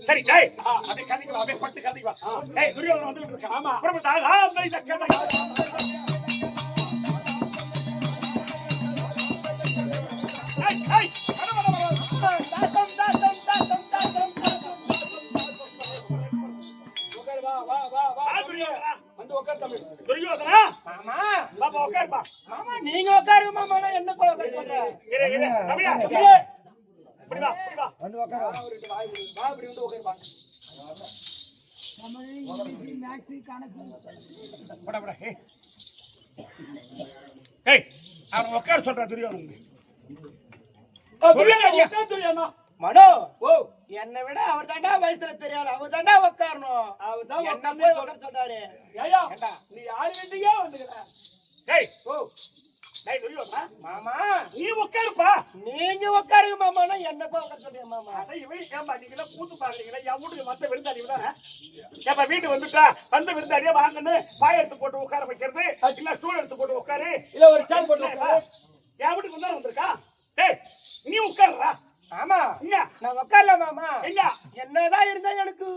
சரி டேய் அப்படியே கதிக்கு வா அப்படியே பட்டு கதிக்கு வா டேய் துரியோதனன் வந்துட்டு இருக்கான் ஆமா பிரபுதாக அந்த இந்த கேட்ட துரியோதனா மாமா பாப்பா உட்காருப்பா மாமா நீங்க உட்காருங்க மாமா நான் என்ன உட்காருங்க இரு இரு அப்படியே இப்படி வா வந்து உட்காரு வா இப்படி வந்து உட்காருப்பா நம்ம இங்கிலீஷ் மேக்ஸ் கணக்கு பட ஏய் அவன் உட்கார சொல்றா துரியோதனன் துரியோதனா மனோ ஓ என்னை விட அவர் தாண்டா வயசுல பெரிய ஆள் அவர் தாண்டா உட்காரணும் அவர் தான் என்ன போய் உட்கார சொல்றாரு ஏயா நீ யாரு வீட்டுக்கே வந்துக்கற டேய் ஓ டேய் துரியோதனா மாமா நீ உட்காருப்பா நீங்க உட்காருங்க மாமானா என்ன போய் உட்கார சொல்றீங்க மாமா அட இவன் ஏம்பா நீங்க கூத்து பாக்குறீங்களா என் வீட்டுக்கு வந்த விருந்தாளி தானே ஏப்பா வீட்டு வந்துட்டா வந்த விருந்தாளியே வாங்கன்னு பாய் எடுத்து போட்டு உட்கார வைக்கிறது இல்ல ஸ்டூல் எடுத்து போட்டு உட்காரு இல்ல ஒரு சேர் போட்டு உட்காரு என் வீட்டுக்கு வந்தா வந்திருக்கா டேய் நீ உட்காருடா ஆமா நான் உட்காரல மாமா என்னதான் இருந்தா எனக்கு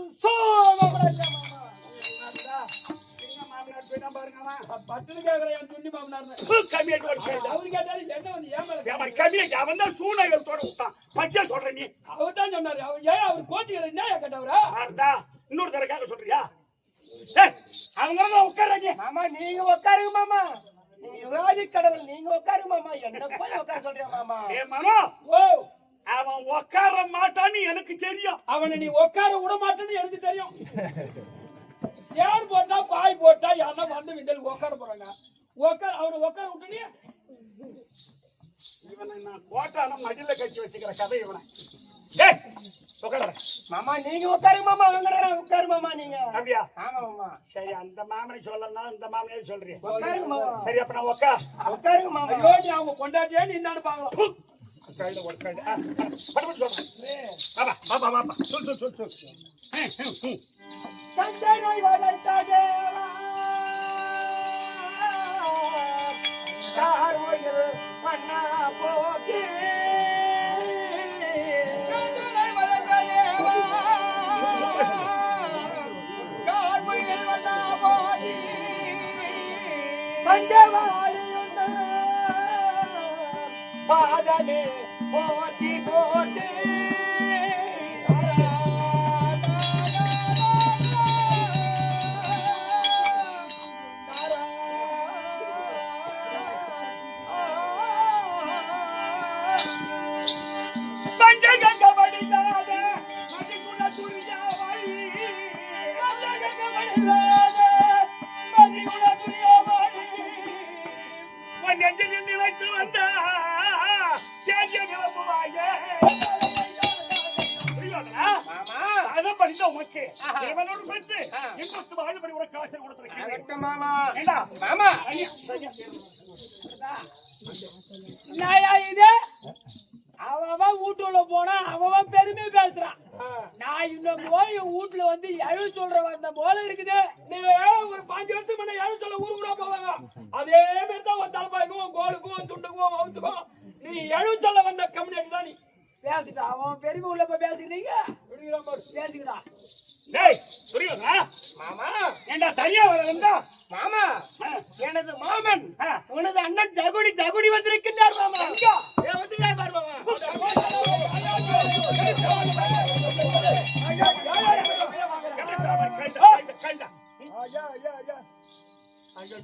இன்னொரு தரக்காக சொல்றியா அவங்க உட்காருங்க மாமா நீங்க உட்காருங்க மாமா நீங்க கடவுள் நீங்க உட்காருங்க மாமா என்ன போய் உட்கார சொல்றியா மாமா ஏ மனோ ஓ அவன் உட்கார மாட்டான்னு எனக்கு தெரியும் அவனை நீ உட்கார விட மாட்டேன்னு எனக்கு தெரியும் சேர் போட்டா பாய் போட்டா யாரா வந்து விண்டல் உட்கார போறாங்க அவனை உட்கார விட்டுனே இவனை நான் கோட்டான மடியில கட்டி வச்சுக்கிற கதை இவனை உட்கார மாமா நீங்க உட்காருங்க மாமா அவங்க உட்காரு மாமா நீங்க அப்படியா ஆமா மாமா சரி அந்த மாமனை சொல்லலாம் இந்த மாமனையே சொல்றீங்க உட்காருங்க மாமா சரி அப்ப நான் உட்காருங்க மாமா ஐயோ அவங்க கொண்டாட்டியே நீ நினைப்பாங்களா கையில ஒரு கையில பட்டு சொல்றேன் பாபா பாபா சொல் கண்டனை வளர்த்த தேவா கார்வயில் பண்ணா போகி கண்டனை வளர்த்த தேவா கார்வயில் பண்ணா போகி கண்டவாளியுள்ள பாதமே போட்டி போட்டி நினைத்து வந்த உனக்கு பெற்று எங்களுக்கு வாழும்படி உனக்கு ஆசை கொடுத்திருக்கேன் மாமா மாமா இது அவன் வீட்டுல போனா அவன் பெருமை பேசுறான் நான் இன்னும் போய் வீட்டுல வந்து எழு சொல்ற வந்த போல இருக்குது நீ ஒரு 5 வருஷம் பண்ண எழு சொல்ல ஊரு கூட போவாங்க அதே மாதிரி தான் உன் தலைப்பாய்க்கும் கோலுக்கும் துண்டுக்கும் வவுத்துக்கும் நீ எழு சொல்ல வந்த கம்யூனிட்டி தான் நீ பேசிட்டா அவன் பெருமை உள்ள போய் பேசுறீங்க பேசிக்கிட்டா டேய் புரியுதா மாமா ஏண்டா தனியா வரலண்டா மாமா எனது மாமன் உனது அண்ணன் ஜகுடி வந்திருக்கிறார் மாமா எங்க ஏ வந்துங்க பாரு மாமா ஐயோ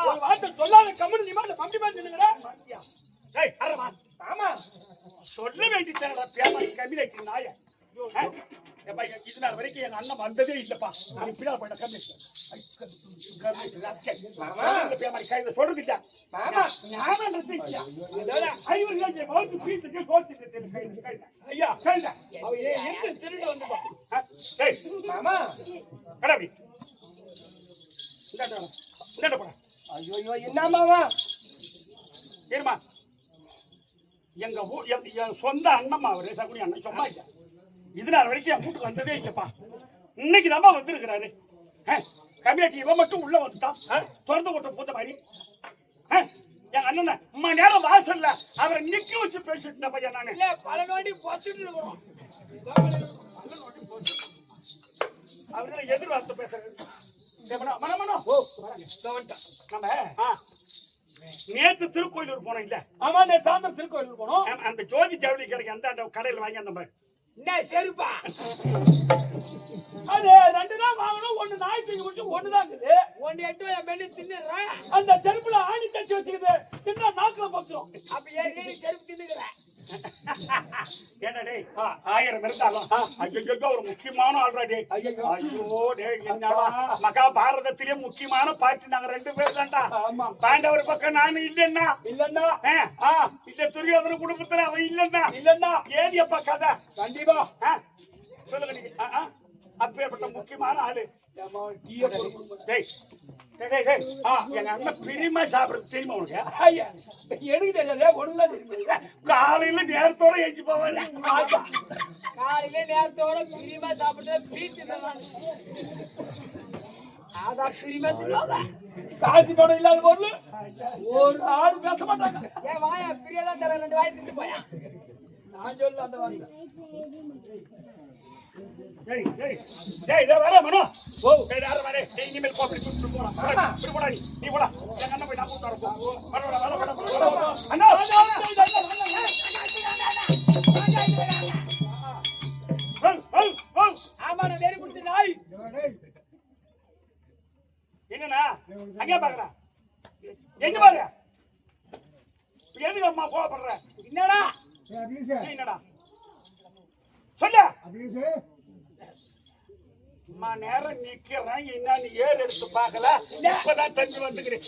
ஒரு வார்த்தை சொல்லாத கம்மன் நீ மாட்ட மம்பி மாதிரி நின்னுங்கடா டேய் அரமா மாமா சொல்ல வேண்டியதடா பேமா கம்மிலேட்டி நாய இது நாள் வரைக்கும் எங்க அண்ணன் வந்ததே இல்லப்பா நான் இப்படியா போயிட்ட கம்மி சொல்றது இல்ல ஐயா திருட ஐயோ என்ன மாமா ஏமா எங்க சொந்த அண்ணம்மா அவரு சகுனி அண்ணன் சும்மா இல்ல இது நாள் வரைக்கும் என் வீட்டுக்கு வந்ததே இல்லப்பா இன்னைக்கு தான் வந்திருக்கிறாரு கம்யூனிட்டி இவன் மட்டும் உள்ள வந்துட்டான் திறந்து போட்ட பூத்த மாதிரி என் அண்ணன் அம்மா நேரம் வாசல்ல அவரை நிக்க வச்சு பேசிட்டு பையன் நானு பல நோண்டி பொச்சுட்டு இருக்கிறோம் அவங்க எதிர்பார்த்து பேசுறது நம்ம நேத்து திருக்கோயிலூர் போனோம் இல்ல? ஆமா, நேத்து சாயந்தரம் திருக்கோயிலூர் போனோம். அந்த ஜோதி ஜவுளி கடைக்கு அந்த கடையில் வாங்கி அந்த மாதிரி என்ன செருப்பா அது 2 தான் வாங்கணும். 1 நாய் தூக்கி விட்டு 1 தான் இருக்குது. 1 எட்டு மென்னு தின்னுறேன். அந்த செருப்புல ஆணி தச்சு வச்சுக்குது. தின்னா நாக்குல போச்சுரும். அப்ப ஏற்கனவே செருப்பு தின்னுக்கிறேன். என்னடே 1000 இருந்தாலும் ஐயோ ஒரு முக்கியமான ஆள்ராடே. ஐயோ டே என்னடா மகாபாரதத்திலே முக்கியமான பாட்டு நாங்க 2 பேர் தான்டா. பாண்டவர் பக்கம் நான் இல்லன்னா இல்ல துரியோதன குடும்பத்துல அவன் இல்லன்னா ஏதி அப்பா கதை கண்டிப்பா சொல்லுங்க நீங்க. அப்பேற்பட்ட முக்கியமான ஆளு எங்க அண்ணன் பிரிமா சாப்பிடுறது தெரியுமா உனக்கு? காலையில நேரத்தோட எஞ்சி போவாரு. காலையில நேரத்தோட பிரிமா சாப்பிடுறது காசி படம் இல்லாத பொருள் ஒரு ஆள் பேச மாட்டாங்க. ஏன் வாயா பிரியாதான் தர 2 வாய் திட்டு போயா. நான் சொல்ல அந்த வார்த்தை என்னன்னா அங்கே பாக்குறா எங்க பாரு எதுக்கு அம்மா கோவப்படுற? என்னடா என்னடா சொல்ல அம்மா நேரம் நிக்கிறேன் என்னன்னு ஏறு எடுத்து பாக்கல. இப்பதான் தண்ணி வந்துக்கிறேன்.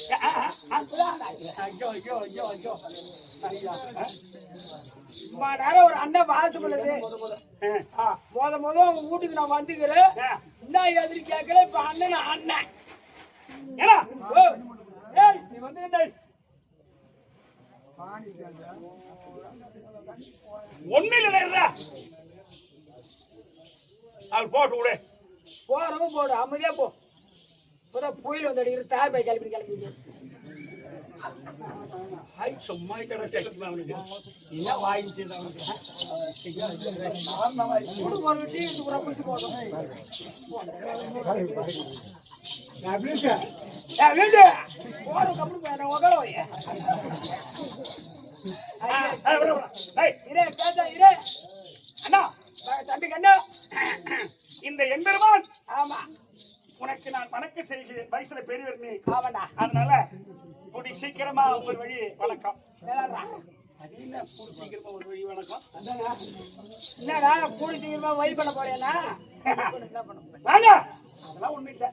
நேரம் ஒரு அண்ணன் வாசம் பண்ணுது. முத உங்க வீட்டுக்கு நான் வந்துக்கிறேன். என்ன எதிரி கேட்கல. இப்ப அண்ணன் அண்ணன் நீ வந்து ஒன்னில் அவர் போட்டு விடு. போறவங்க போடு அமைதியா போ. புயல் வந்து அடிக்கிற தாய் பை கிளம்பி சும்மா என்ன வாங்கிட்டு தம்பி கண்ணா இந்த எம்பெருமான் ஆமா உனக்கு நான் வணக்கம் செய்கிறேன். வயசுல பெரியவர் நீ. ஆமாண்டா. அதனால இப்படி சீக்கிரமா ஒரு வழி வணக்கம். அது என்ன கூடி சீக்கிரமா ஒரு வழி வணக்கம்? என்னடா கூடி சீக்கிரமா வழி பண்ண போறேன்னா வாங்க. அதெல்லாம் ஒண்ணும் இல்ல.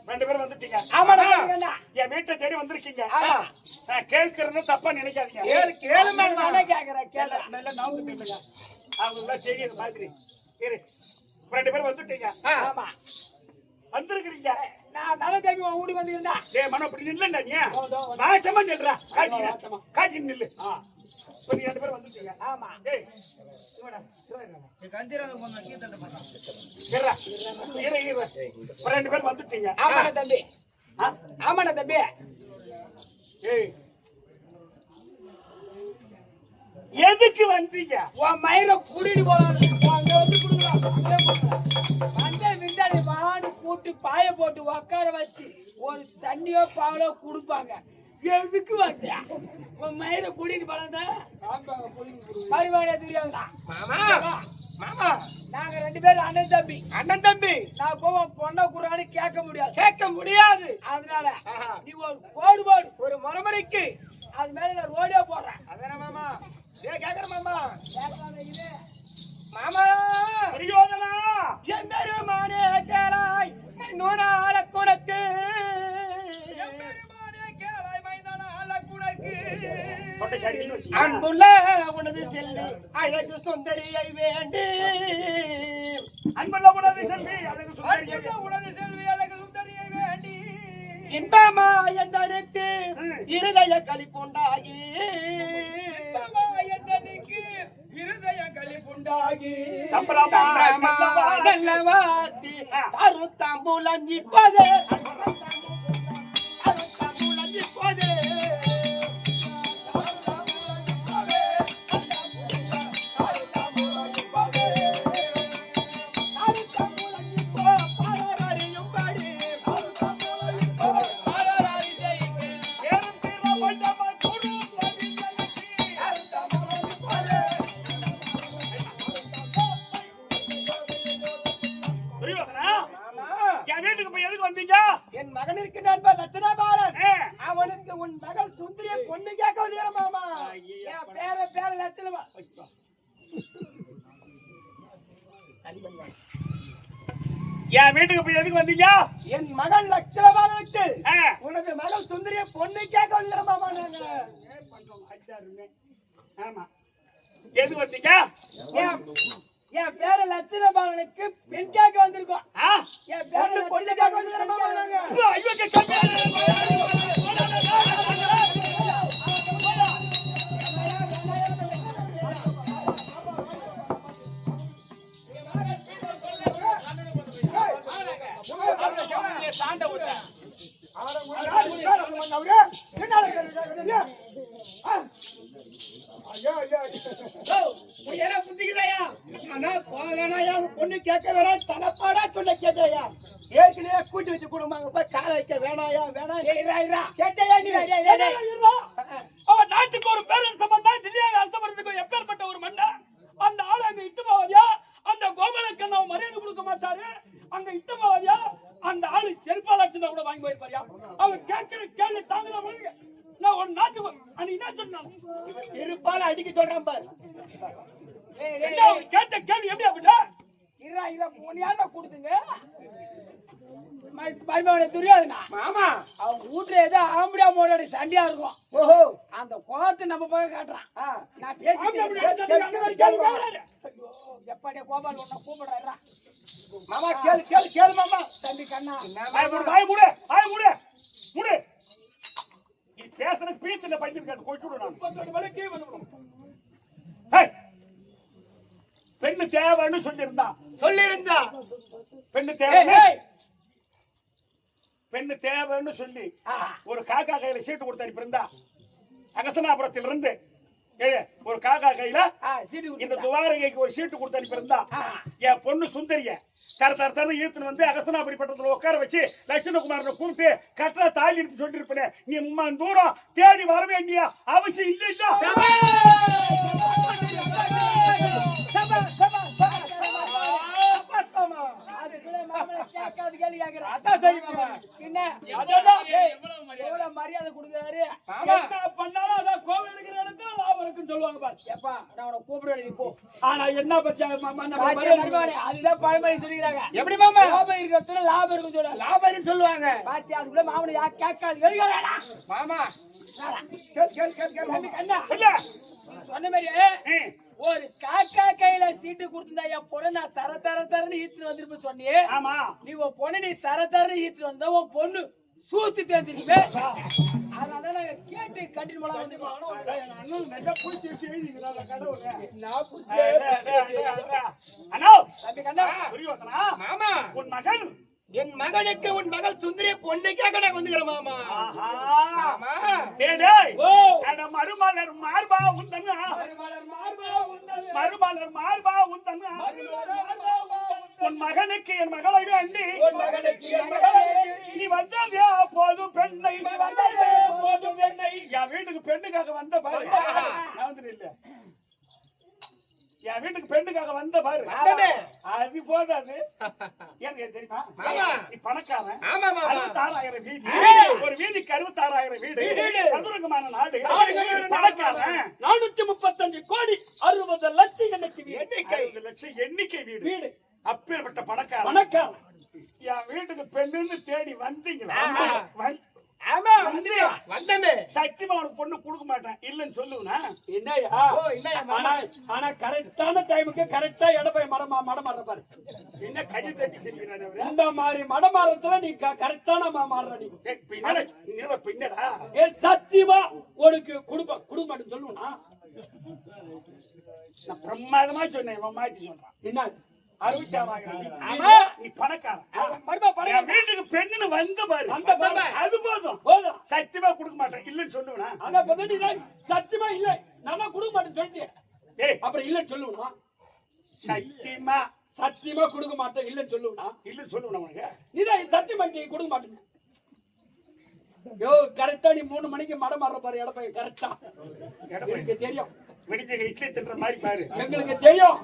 2 பேரும் வந்துட்டீங்க. என் வீட்டை தேடி வந்திருக்கீங்க. கேட்கறது தப்பா நினைக்காதீங்க. நல்லா நாவுக்கு தெரியுங்க. அவங்க எல்லாம் செய்யற மாதிரி 2 பேரும் வந்துட்டீங்க. வந்திருக்கிறீங்க. நான் தலை தேவி ஊடி வந்திருந்தா மனம் அப்படி நில்லுண்டா நீ வாச்சமா நில்றா. காட்டி நில்லு. 2 பேரும் வந்துட்டீங்க. ஆமா. ரெண்டு பேர் வந்துட்டீங்க. ஆமாண்ணா தம்பி. ஆமாண்ணா தம்பி. எதுக்கு வந்தீங்க? உன் மயிரை புடிட்டு போலாம். அங்க வந்து குடுக்கலாம். அந்த விந்தாடி மாடு கூட்டு பாய போட்டு உட்கார வச்சு ஒரு தண்ணியோ பாவலோ குடுப்பாங்க. எதுக்கு வந்தா? உன் மயிரை புடிட்டு போலாந்தா பரிவாடியா தெரியாதுடா. மாமா மாமா நாங்க 2 பேரும் அண்ணன் தம்பி. அண்ணன் தம்பி. நான் போவோம் பொண்ணை குறான்னு கேட்க முடியாது. அதனால நீ ஒரு கோடு போடு ஒரு மரமரைக்கு. அது மேல நான் ரோடே போடுறேன். அதான மாமா? கேக்குற மாமா. மாமா துரியோதனா என் பெருமானே கேளாய் மைந்தோனால குனக்கு. என் பெருமானே கேளாய் மைந்தோனால குனக்கு. அன்புள்ள உனது செல்வி அழகு சுந்தரியை வேண்டி. அன்புள்ள உனது செல்வி அழகு சுந்தரியை வேண்டி. இன்பமா எந்தனுக்கு இருதய களிப்புண்டாகி. இருதய களிப்புண்டாகி நல்லவாத்தி அருத்தாம்பூலம் இப்போதே. அருத்தாம்பூலம் இப்போதே. என் வீட்டுக்கு போய் எதுக்கு வந்தீங்க? என் மகள் லட்சணமானவருக்கு ஆ. உனது மகள் சுந்தரிய பொண்ணு கேட்க வந்துடுறோம் மாமா நாங்க. ஆமா. எதுக்கு வந்தீங்க? என் பேர லட்சணபாலனுக்கு பெண் கேட்க வந்திருக்கோம். ஆ? என் பேர பொண்ணு கேட்க வந்துடுறோம் மாமா நாங்க. ஐயோ, பொண்ணு கேட்க வேணாம் தனப்பாடா சொல்ல கேட்டாயா? ஏற்கனவே கூட்டி வச்சு குடும்பங்க போய் கால வைக்க வேணாயா வேணாம் கேட்டாயா நீ? அவன் நாட்டுக்கு ஒரு பேரன் சம்பந்தா தில்லியாக அஸ்தமரத்துக்கு எப்பேற்பட்ட ஒரு மண்ணா அந்த ஆளு அங்க இட்டுமாவதியா அந்த கோபாலக்கண்ண மரியாதை கொடுக்க மாட்டாரு. அங்க இட்டுமாவதியா அந்த ஆளு செருப்பாலாச்சுன்னா கூட வாங்கி போயிருப்பாரியா? அவன் கேட்கிற கேள்வி தாங்கல முடியுங்க. நான் ஒரு நாட்டுக்கு அன்னைக்கு என்ன சொன்னான்? செருப்பால அடிக்க சொல்றான் பாரு. கேட்ட கேள்வி எப்படி அப்படின்னா இரா மூணியால கொடுத்துங்க மருமகனை துரியாதுண்ணா. மாமா அவங்க வீட்டுல ஏதோ ஆம்படியா மோட சண்டையா இருக்கும். ஓஹோ அந்த கோபத்தை நம்ம போய் காட்டுறான். நான் பேசி எப்படியா கோபால் ஒன்ன கூப்பிடுறா. மாமா கேளு கேளு கேளு மாமா. தம்பி கண்ணா வாய் மூடு, வாய் மூடு, மூடு. நீ பேசுறதுக்கு பீச்சுல பண்ணிருக்காது, கொச்சு விடு நான். கீழே வந்துடும். ஏய், பெண்ணு தேவைன்னு சொல்லியிருந்தா பெண்ணு தேவை பெண்ணு தேவைன்னு சொல்லி ஒரு காக்கா கையில சீட்டு கொடுத்தாரு. இப்ப இருந்தா அகசனாபுரத்தில் இருந்து ஒரு காக்கா கையில இந்த துவாரகைக்கு ஒரு சீட்டு கொடுத்து அனுப்பியிருந்தா என் பொண்ணு சுந்தரிய தர இழுத்துன்னு வந்து அகஸ்தனாபுரி பட்டத்துல உட்கார வச்சு லட்சுமணகுமாரனை கூப்பிட்டு கட்டளை தாலி இருக்கு சொல்லி இருப்பேன். நீ அம்மா தூரம் தேடி வர வேண்டிய அவசியம் இல்லையா? மரியாதை கொடுக்குறாரு பண்ணாலும் அதான் கோவில் இருக்கிற இடத்துல லாபம் இருக்குன்னு சொல்லுவாங்க. பாப்பா நான் உன கூப்பிடுவேன் போ. ஆனா என்ன பச்சா அதுதான் பழமொழி சொல்லிக்கிறாங்க. எப்படி மாமா? கோபம் இருக்கிற இடத்துல லாபம் இருக்குன்னு சொல்லுவாங்க. லாபம் சொல்லுவாங்க. பாத்தி அதுக்குள்ள மாமனை யா கேட்காது மாமா சொன்ன மாதிரி ஒரு காக்கா கையில சீட்டு கொடுத்திருந்தா என் பொண்ணு நான் தரன்னு ஈத்துட்டு வந்திருப்பேன் சொன்னியே. ஆமா, நீ உன் பொண்ணு நீ தரன்னு ஈத்துட்டு வந்தா உன் பொண்ணு சூத்து தெரிஞ்சிருப்பே. அதனால நாங்க கேட்டு கட்டிட்டு போலாம் வந்துருக்கோம். மாமா உன் மகள் என் மகனுக்கு உன் மகள் சுந்தரிய பொண்ணுக்காக நான் வந்துக்கிறேன் மாமா. மருமலர் மார்பா உந்தன் மருமலர் மார்பா உந்தன் உன் மகனுக்கு என் மகளை வேண்டி நீ வந்ததே போதும் பெண்ணை என் வீட்டுக்கு பெண்ணுக்காக வந்த பாரு. இல்ல என் வீட்டுக்கு பெண்ணுக்காக வந்த பாரு. அது போதாது எனக்கு தெரியுமா? நீ பணக்காரன். 66,000 வீதி, ஒரு வீதிக்கு 66,000 வீடு, சதுரங்கமான நாடு, பணக்காரன். 435 கோடி 60 லட்சம் எண்ணிக்கை வீடு. அப்பேற்பட்ட பணக்காரன். என் வீட்டுக்கு பெண்ணுன்னு தேடி வந்தீங்களா? வந்தமே சத்தியமா உனக்கு பொண்ணு கொடுக்க மாட்டேன் இல்லன்னு சொல்லுவா. ஆனா கரெக்டான டைமுக்கு கரெக்டா இடப்பை மடம் மாற பாரு. என்ன கை தட்டி சிரிக்கிறாரு இந்த மாதிரி மடமாறத்துல நீ கரெக்டான மாறுற. நீ பின்னடா சத்தியமா உனக்கு கொடுக்க மாட்டேன்னு சொல்லுவா. நான் பிரமாதமா சொன்னேன், இவன் மாத்தி சொல்றான். என்ன 66,000 நீ பணக்காரன். வீட்டுக்கு பெண்ணுன்னு வந்த பாரு, அது போதும். சத்தியமா கொடுக்க மாட்டேன் இல்லன்னு சொல்லுவா. சத்தியமா இல்ல நான் கொடுக்க மாட்டேன்னு சொல்லிட்டேன். அப்புறம் இல்லன்னு சொல்லுவா. சத்தியமா கொடுக்க மாட்டேன் இல்லன்னு சொல்லுவா. இல்லன்னு சொல்லுவா. உனக்கு நீதான் சத்தியமா கொடுக்க மாட்டேன். யோ கரெக்டா நீ 3 மணிக்கு மடம் மாற பாரு. இடப்பை கரெக்டா எனக்கு தெரியும். வெடிச்ச இட்லி தின்ற மாதிரி பாரு, எங்களுக்கு தெரியும்.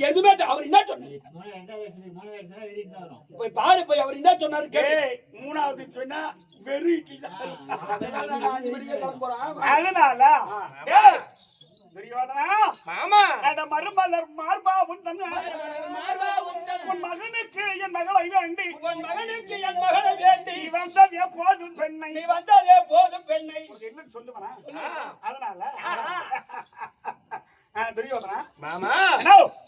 எதுவுமே அவர் என்ன சொன்னாரு போய் பாரு. போய் அவர் என்ன சொன்னாரு? 3வது சொன்னா வெறும் இட்லி தான். அதனால அதனால துரியோதனா மாமா அந்த மருமலர் மார்பா உந்தன் உன் மகனுக்கு என் மகளை வேண்டி நீ வந்ததே போதும் பெண்ணை என்னன்னு சொல்லுவனா அதனால துரியோதனா மாமா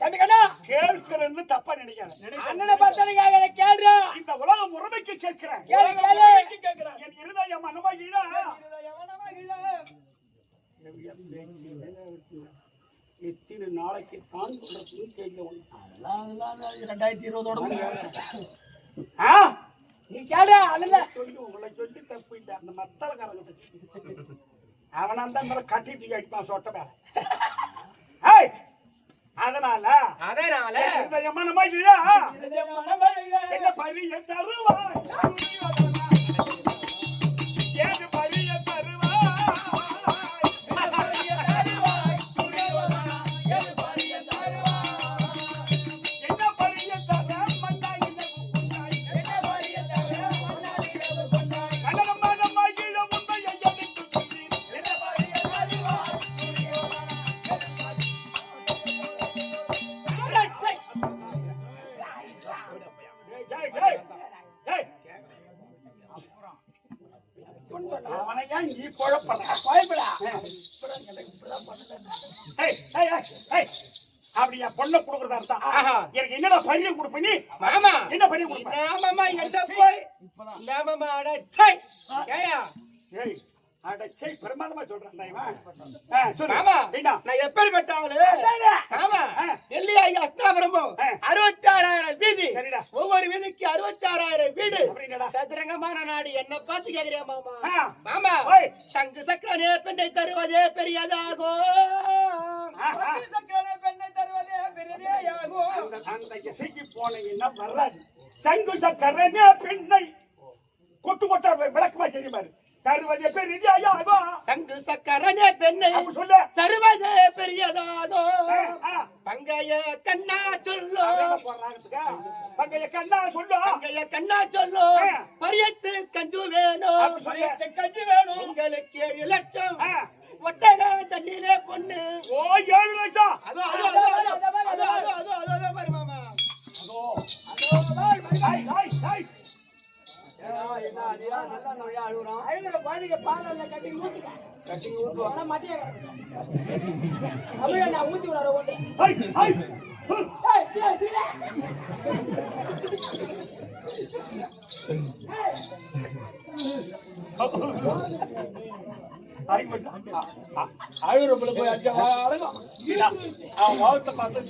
தம்பி கண்ணா கேட்கிறது தப்பா நினைக்காத அண்ணனை பார்த்தா கேள்றா இந்த உலகம் முறைமைக்கு கேட்கிறேன் என் இருதயம் மனமகிழ எத்தனை நாளைக்கு தான் சொல்றதுன்னு தெரியல 2020ஓட நீ கேளு அல்ல சொல்லி உங்களை சொல்லி தப்பு இல்லை அந்த மத்தளக்காரங்க அவனா தான் கட்டி தூக்கி அடிப்பான் சொட்ட மேல அதனால இருதயம் மனமகிழ என்ன பரிய தருவாய் ஏது பரிய தருவாய் என்ன பரிய தர மண்டாய் மனம் மனமகிழ உண்மையை எடுத்து சொல்லி என்ன பரிய தருவாய் அவனையா நீ அப்படியா பொண்ணை கொடுக்கறதா இருந்தா எனக்கு என்னடா பரியம் கொடுப்ப நீ மாமா என்ன பரியம் கொடுப்ப மாமா எந்த போய் மாமா அட சை ஏயா ஏய் அடச்சை பிரமாதமா சொல்றான்டா இவன் சொல்லு மாமா என்ன நான் எப்பேர்பட்ட ஆளு மாமா டெல்லி ஆகி அஸ்தாபுரமும் 66000 வீதி சரிடா ஒவ்வொரு வீதிக்கு 66000 வீடு அப்படிங்கடா சதுரங்கமான நாடு என்ன பார்த்து கேக்குறியா மாமா மாமா மாமா சங்கு சக்கரனே பெண்ணை தருவதே பெரியதாகும் சங்கு சக்கரனே பெண்ணை தருவதே பெரியதாகும் அந்த இசைக்கு போனீங்கன்னா வராது சங்கு சக்கரனே பெண்ணை கொட்டு கொட்டா விளக்கமா தெரியுமாரு தருவதே பெரியதாகும் சங்கு சக்கரனே பெண்ணை சொல்லு தருவதே பெரியதாகும் பங்கைய கண்ணா சொல்லு பங்கைய கண்ணா சொல்லு பங்கைய கண்ணா சொல்லு பரியத்து கஞ்சு வேணும் கஞ்சி வேணும் உங்களுக்கு 7 லட்சம் ஒட்டக தண்ணியிலே பொண்ணு ஓ 7 லட்சம் அதோ பாரு மாமா ஊத்தி விடார ஓட்டு அழுகுறப்பல போய் அடங்கும் அவன் வாழ்த்த பார்த்து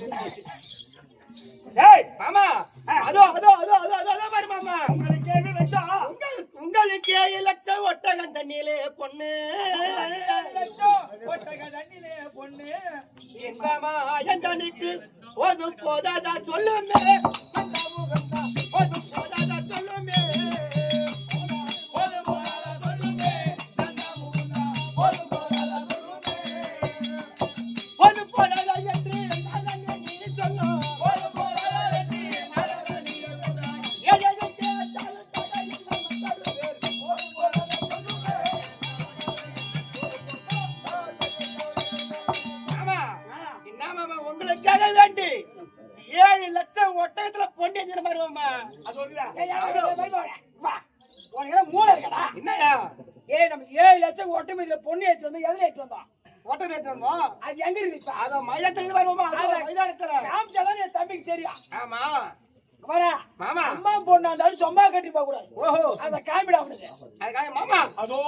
மாமா அதோ பாரு மாமா உங்களுக்கு 7 லட்சம் உங்களுக்கு 7 லட்சம் ஒட்டகம் தண்ணியிலே பொண்ணு ஒட்டக தண்ணியிலே பொண்ணு எங்கம்மா எந்தனுக்கு போது போதாதா சொல்லுமே போது போதாதா சொல்லுமே உங்களுக்காக வேண்டி 7 லட்சம் ஒட்டகத்துல பொண்ணு எஞ்சின பாருவாமா மூளை இருக்கடா என்னயா நம்ம 7 லட்சம் ஒட்டகம் இதுல பொண்ணு ஏற்றி வந்தோம் எதுல ஏற்றி வந்தோம் ஒட்டகத்தை எடுத்து வந்தோம் அது எங்க இருக்கு இப்ப அத மையத்துல பாருவாமா மைதானத்துல காமிச்சாதான் என் தம்பிக்கு தெரியும் ஆமா மாமா அம்மா பொண்ணு இருந்தாலும் சும்மா கட்டி போக கூடாது ஓஹோ அத காமிடா அவனுக்கு அதுக்காக மாமா அதோ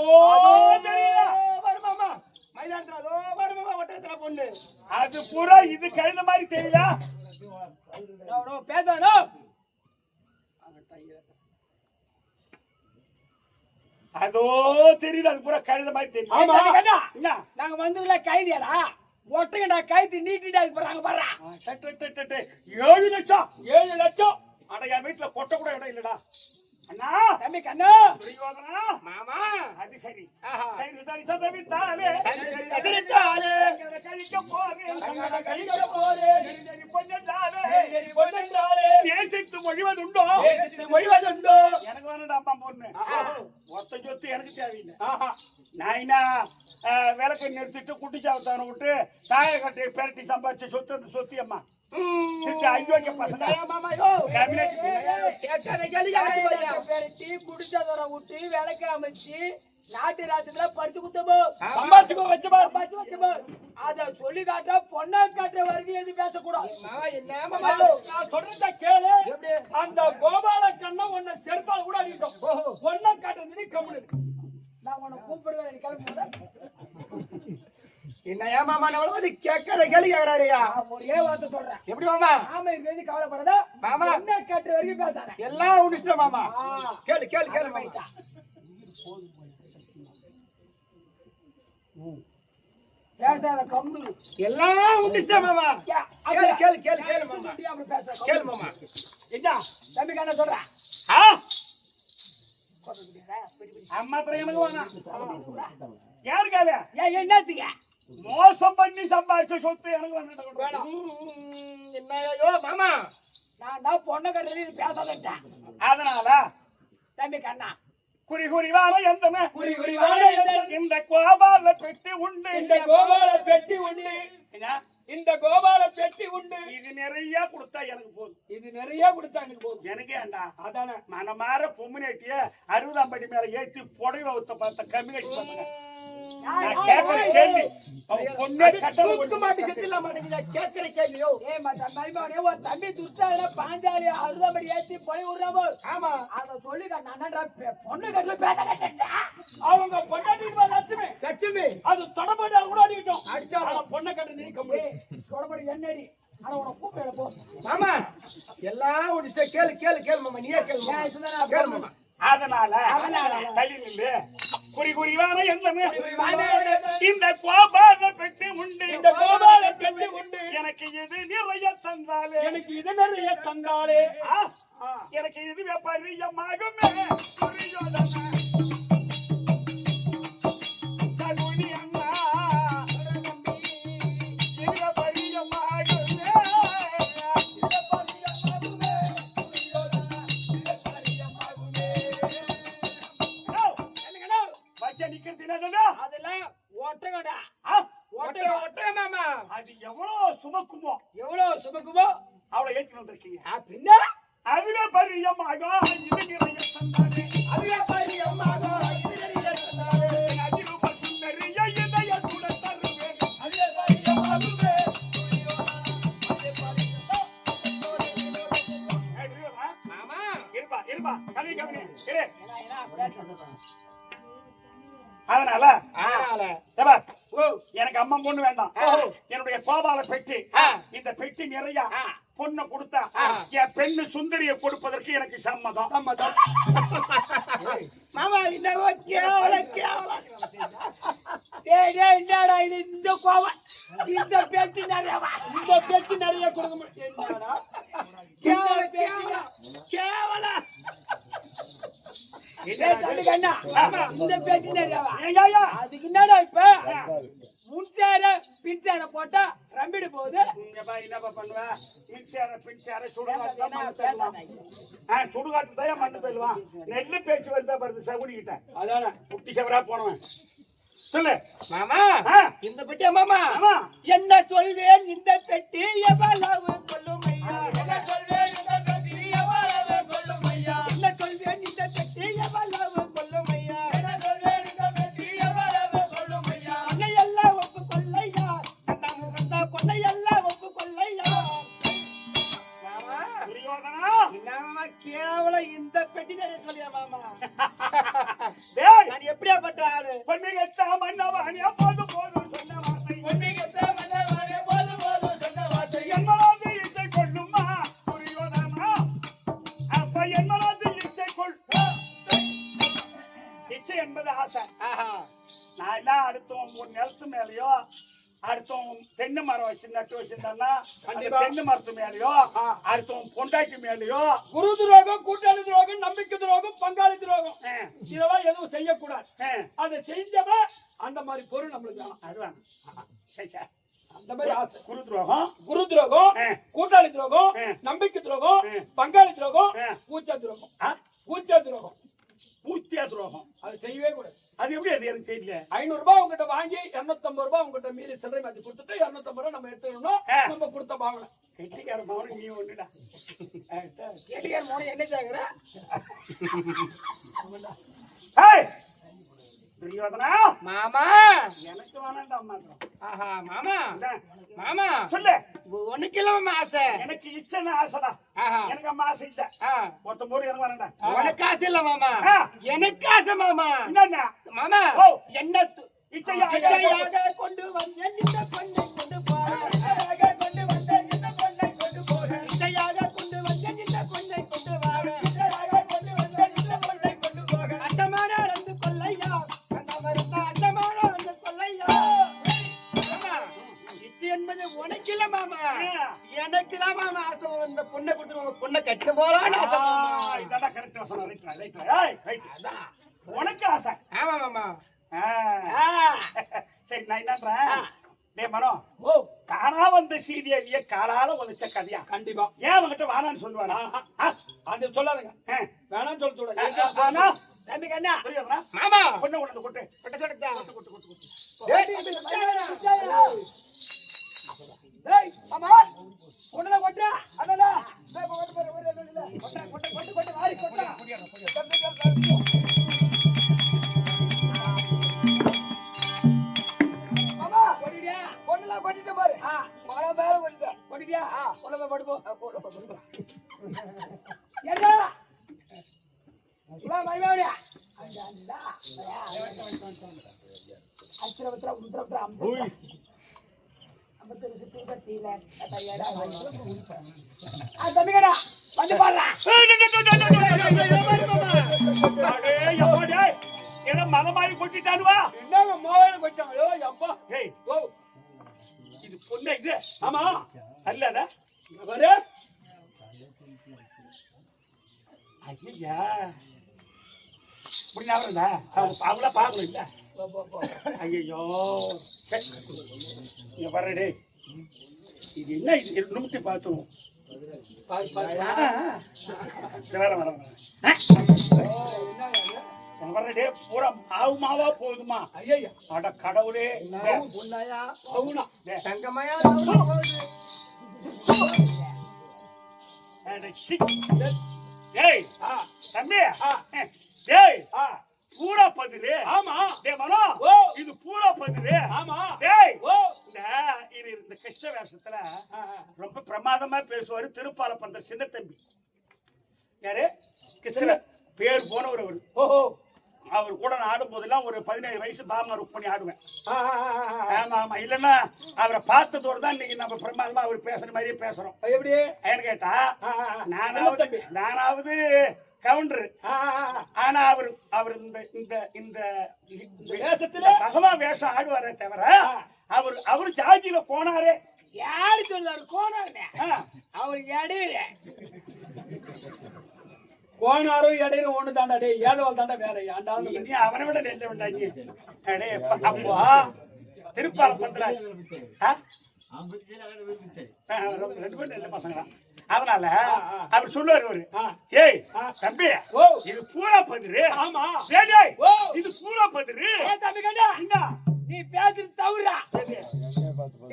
பாரு மாமா மைதானத்துல அதோ பாரு மாமா ஒட்டகத்துல பொண்ணு அது பூரா இது கழுத மாதிரி தெரியா பேசானோ அதோ தெரியுது அது பூரா கழுத மாதிரி தெரியும் நாங்க வந்து கைதியாடா ஒட்டகடா கைதி நீட்டிட்டா போறாங்க பாரு 7 லட்சம் 7 லட்சம் அட என் வீட்டுல கொட்ட கூட இடம் இல்லடா அண்ணா தம்பி கண்ணா துரியோதனா மாமா அது சரி சரி சதவித்தாலே சதவித்தாலே கழிக்க போறேன் பொன்னென்றாலே நேசித்து மொழிவதுண்டோ எனக்கு வேணடா அம்மா பொண்ணு ஒத்த சொத்து எனக்கு தேவையில்லை நாயினா விளக்கை நிறுத்திட்டு குட்டி சாவத்தான விட்டு தாயை கட்டி பெரட்டி சம்பாதிச்சு சொத்து அம்மா ஐயோக்கிய பசங்க மாமா யோ கேபினெட் கேட்காத கேள்வி கேட்காத பெரட்டி குடிச்சதோட விட்டு விளக்க அமைச்சு நாட்டு ராஜ்யத்துல படிச்சு குத்தமோ சம்பாதிச்சுக்கோ வச்சமா அத சொல்லி காட்ட பொண்ணா காட்ட வரைக்கும் எது பேசக்கூடாது என்ன மாமா நான் சொல்றத கேளு அந்த கோபால கண்ணா உன்னை செருப்பால் கூட அடிட்டோம் பொண்ணா காட்டுறது கம்முனு நான் உன்னை கூப்பிடுவேன் நீ கிளம்பி என்ன மாமா நான் வந்து கேட்காத கேள்வி கேக்குறாருயா ஒரே வார்த்தை சொல்றேன் எப்படி மாமா ஆமா இங்க கவலைப்படாத மாமா பொண்ணா காட்டுற வரைக்கும் பேசாத எல்லாம் உடிச்சிட்ட மாமா கேளு கேளு கேளு மாமா பேசாத கம்முனு எல்லாம் உடிச்சிட்ட மாமா கேளு கேளு கேளு கேளு மாமா கேளு மாமா என்ன தம்பி கண்ண சொல்றேன் அம்மா எனக்கு வேணாம் யாரு கேளு என்னத்துக்க மோசம் பண்ணி சம்பாதிச்ச சொத்து எனக்கு வேணும் என்னையோ மாமா நான் தான் பொண்ணை கட்டுறது பேசாதேன்ட்டேன் அதனால தம்பி கண்ணா குறி குறிவான எந்தமே குறி குறிவான இந்த கோபால பெட்டி உண்டு இந்த கோபால பெட்டி உண்டு என்ன இந்த கோபால பெட்டி உண்டு இது நிறைய கொடுத்தா எனக்கு போதும் இது நிறைய கொடுத்தா எனக்கு போதும் எனக்கு ஏண்டா அதானே மனமாற பொம்முனேட்டிய 60ஆம் படி மேல ஏத்தி புடவை ஊத்த பார்த்த கம்யூனிட்டி பசங்க நான் கேட்கிற கேள்வி பொண்ணே தூக்கு மாட்டி செத்தில மாட்டேங்குதா கேட்கிற கேள்வியோ தம்பி துர்ச்சால பாஞ்சாலி 60ஆம் படி ஏத்தி போய் விடுறாமோ ஆமா அத சொல்லி நான் பொண்ணு கட்டுல பேச அவங்க பொண்ணாட்டி லட்சுமி அது தொடப்பட்டா கூட அடிக்கிட்டோம் அடிச்சாலும் பொண்ணை கட்டு நிற்க முடியும் தொடப்படி என்னடி ஆனா உன கூப்பிட போ மாமா எல்லாம் உடிச்சிட்ட கேளு கேளு கேளு மாமா நீயே கேளு கேளு மாமா அதனால தள்ளி நில்லு குறி குறிவான எந்தமே இந்த கோபால பெட்டி உண்டு இந்த கோபால பெட்டி உண்டு எனக்கு இது நிறைய தந்தாலே எனக்கு இது நிறைய தந்தாலே எனக்கு இது பரியமாகுமே புரியோதன சகுனி அண்ணா இது பரியமாகுமே அதெல்லாம் ஒட்டகடா ஒட்டக மாமா அது எவ்வளவு சுமக்குமோ அவ்வளவு ஏத்தி வந்திருக்கீங்க பின்ன அதுவே பரியமாக இது நிறைய தந்தாலே அதுவே பரியமாக இது நிறைய தந்தாலே அதிரு பசு நிறைய இதய கூட தருவேன் அதே பரியமாகுமே மாமா இருப்பா கதை கவனி இரு அதனால எனக்கு அம்மா பொண்ணு வேண்டாம் என்னுடைய கோபால பெட்டி இந்த பெட்டி நிறைய பொண்ணு கொடுத்தா என் பெண்ணு சுந்தரிய கொடுப்பதற்கு எனக்கு சம்மதம் மாமா என்னவோ கேவல என்னடா இது இந்த கோவம் இந்த பெட்டி நிறைய கொடுக்க முடியும் கேவல இந்த பெட்டி நிறையவா ஏங்கய்யா அதுக்கு என்னடா இப்ப முன்சார பின்சார போட்டா ரம்பிடு போகுது என்னப்பா பண்ணுவ பின்சார சுடுகாட்டு தான் மண்ணு தருவான் நெல்லு பேச்சு வருதா பாருது சகுனி கிட்ட அதான குட்டி சவரா போனவன் சொல்லு மாமா இந்த பெட்டியா மாமா என்ன சொல்வேன் இந்த பெட்டி எவ்வளவு கொள்ளுமையா என்ன சொல்வேன் இந்த பெட்டி எவ்வளவு கொள்ளுமையா என்ன சொல்வேன் இந்த பெட்டி எவ்வளவு கொள்ளுமையா என்ன சொல்வேன் இந்த பெட்டி எவ்வளவு கொள்ளுமையா பொன்னையெல்லாம் ஒப்பு கொள்ளையா கண்ணா முகந்தா பொன்னையெல்லாம் ஒப்பு கொள்ளையா மாமா துரியோதனா மாமா கேவலம் இந்த பெட்டி நிறைய சொல்லியா மாமா டேய் நான் எப்படியாப்பட்ட ஆளு பொன்னிகத்தா மன்னவாணியா போதும் சொன்ன வார்த்தை பொன்னிகத்தா மன்னவாணியா போதும் சொன்ன வார்த்தை என்னோடு இச்சை கொள்ளுமா துரியோதனா அப்ப என்னோடு இச்சை கொள் இச்சை என்பது ஆசை நான் எல்லாம் அடுத்தவன் ஒரு நிலத்து மேலயோ அடுத்தவன் தென்னை மரம் வச்சு நட்டு வச்சிருந்தான்னா அந்த தென்னை மரத்து மேலயோ அடுத்தவன் பொண்டாட்டி மேலயோ குரு துரோகம் கூட்டாளி துரோகம் நம்பிக்கை துரோகம் பங்காளி துரோகம் இதெல்லாம் எதுவும் செய்யக்கூடாது அதை செஞ்சவன் அந்த மாதிரி பொருள் நம்மளுக்கு அதுதான் அந்த மாதிரி ஆசை குரு துரோகம் கூட்டாளி துரோகம் நம்பிக்கை துரோகம் பங்காளி துரோகம் பூச்சா துரோகம் பூத்தியா துரோகம் அது செய்யவே கூடாது அது எப்படி அது எனக்கு தெரியல. 500 ரூபாய் உங்ககிட்ட வாங்கி 250 ரூபாய் உங்ககிட்ட மீறி சில்லறை மாத்தி கொடுத்துட்டு 250 ரூபாய் நம்ம எடுத்துக்கணும். நம்ம கொடுத்த வாங்கல கெட்டிக்கார மகனும் நீ ஒண்ணுடா. கேட்டுக்கார மோன என்ன சாகுற ஏய் துரியோதனா மாமா எனக்கு வேணாம்டா மாத்திரம். ஆஹா மாமா மாமா சொல்லு. உனக்கு இல்ல ஆசை எனக்கு இச்சனை ஆசைடா. எனக்கு அம்மா ஆசை இல்ல. ஒருத்தன் போது எனக்கு வேணாம்டா. உனக்கு ஆசை இல்ல மாமா எனக்கு ஆசை மாமா. என்னன்னா மாமா என்ன இச்சையாக கொண்டு வந்தேன் இந்த பொண்ணை கொண்டு போறேன் கொண்டு வந்தேன் இந்த பொண்ணை கொண்டு போறேன் இச்சையாக கொண்டு வந்தேன் இந்த பொண்ணை கொண்டு போறேன் இச்சையாக கொண்டு வந்தேன் இந்த பொண்ணை கொண்டு போறேன் அட்டமான வந்து கொல்லையா அட்டமான வந்து கொல்லையா. இச்சை என்பது உனக்கு இல்ல மாமா எனக்கு தான் மாமா ஆசை. இந்த பொண்ணை கொடுத்து பொண்ணை கட்டு போறான்னு ஆசை மாமா. இதான் கரெக்டா சொன்ன. உனக்கு ஆசை. ஆமா மாமா. சரி நான் என்னன்றேன் டே மனோ தானா வந்த சீதேவிய காலால உழைச்ச கதையா கண்டிப்பா ஏன் அவங்கிட்ட வானான்னு சொல்லுவானா? அது சொல்லாதுங்க வேணாம்னு சொல்ல தம்பி கண்ணா புரியுதுனா மாமா பொண்ணு கொண்டு கொட்டு கொட்ட சொல்லுடா ஏய் மாமா கொண்டல கொட்ட அதடா கொட்ட கொட்ட கொட்ட கொட்ட வாரி கொட்ட மாமா கொடிடியா பொண்ணல கொட்டிட்ட பாரு மால மேல கொட்டிட்ட கொடிடியா பொண்ணல போடு போ ஏடா வா மைவாடியா அண்டா அச்சரவத்ரா உத்ரவத்ரா அம்பு தம்பிகடா வந்து பாருடா. என்ன மலை மாதிரி கொட்டிட்டானுவா? என்னங்க மோகன கொட்டாங்களோ அப்பா. ஏய் ஓ இது பொண்ணு இது. ஆமா அல்லடா. பாரு. ஐயா. புரியாதடா. அவங்கள பாக்கல இல்ல. ஐயோ சரி இங்க வரடே. இது என்ன இது நிமித்தி பார்த்தோம். வரடே பூரா மாவு மாவா போகுதுமா. ஐயா அட கடவுளே பொன்னாயா பவுனா தங்கமயா ஏய் தம்பி ஏய் பூரா பதிரு. ஆமா டேய் மனோ இது பூரா பதிரு. ஆமா டேய் இந்த கஷ்ட வேஷத்துல ரொம்ப பிரமாதமா பேசுவாரு திருப்பால பந்தர் சின்ன தம்பி. யாரு கிருஷ்ண பேர் போனவர் அவரு. ஓஹோ அவர் கூட நான் ஆடும் போதெல்லாம் ஒரு 17 வயசு பாமா ருக் பண்ணி ஆடுவேன். ஆமா ஆமா இல்லன்னா அவரை பார்த்ததோடு தான் இன்னைக்கு நம்ம பிரமாதமா அவர் பேசுற மாதிரியே பேசுறோம். எப்படி ஏன்னு கேட்டா நானாவது கவுண்டர். ஆனா அவர் இந்த பகவா வேஷம் ஆடுவாரே தவிர அவரு ஜாதியில போனாரே. யாரு சொல்லாரு கோனாரு அவருக்கு இடையில கோனாரும் இடையில ஒண்ணு தாண்டா. டே ஏதவால் தாண்டா வேற ஏண்டாலும் நீ அவனை விட நெல்ல வேண்டாங்க. அப்போ திருப்பால பத்திர 2 பேரும் நெல்ல பசங்க. அதனால அவர் சொல்லுவாரு அவரு ஏய் தம்பி இது பூரா பதிரு. ஆமா இது பூரா பதிரு. தம்பி கண்டா என்ன நீ பேசுறது தவறா.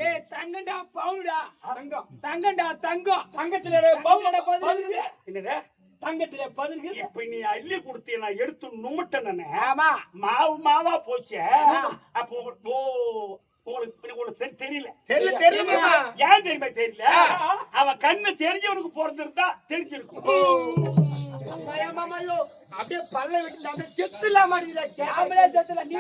ஏய் தங்கண்டா பவுனுடா தங்கம் தங்கண்டா தங்கம் தங்கத்துல பவுனோட பதில் என்னது தங்கத்துல பதில். இப்ப நீ அள்ளி கொடுத்தீ நான் எடுத்து நுமட்டனே. ஆமா மாவு மாவா போச்சு. அப்போ உங்களுக்கு தெரியல தெரியல ஏன் தெரியுமா தெரியல? அவன் கண்ணு தெரிஞ்சவனுக்கு பிறந்திருந்தா தெரிஞ்சிருக்கும். அப்படியே பல்ல விட்டு அப்படியே செத்துலாம் செத்துல நீ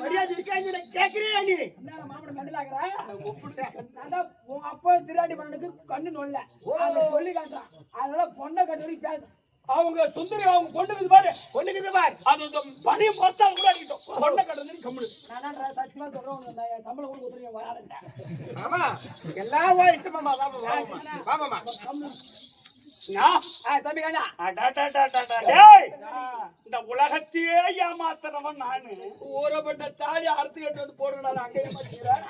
மரியாதை இருக்கா கேக்குறியா நீ மாப்பிட மெண்டலாக்குற அப்பா திராடி பண்ணனுக்கு கண்ணு நொல்ல சொல்லி காட்டுறான். அதனால பொண்ணை கட்டி பேச அவங்க சுந்தரி அவங்க பொண்ணுக்குது பாரு அது பணியை பார்த்தாலும் கூட அடிக்கட்டும். பொண்ணை கட்டுறது கம்முடு நானா சத்தியமா சொல்றேன். சம்பளம் கூட உதவி வராதுங்க. ஆமா எல்லாம் இஷ்டமாமா வாமாமா தம்பி கண்ணா இந்த உலகத்தையே ஏமாத்துறவன் நானு. ஊறப்பட்ட தாலி அறுத்து கட்டு வந்து போடுறா அங்கே ஏமாத்துறேன்.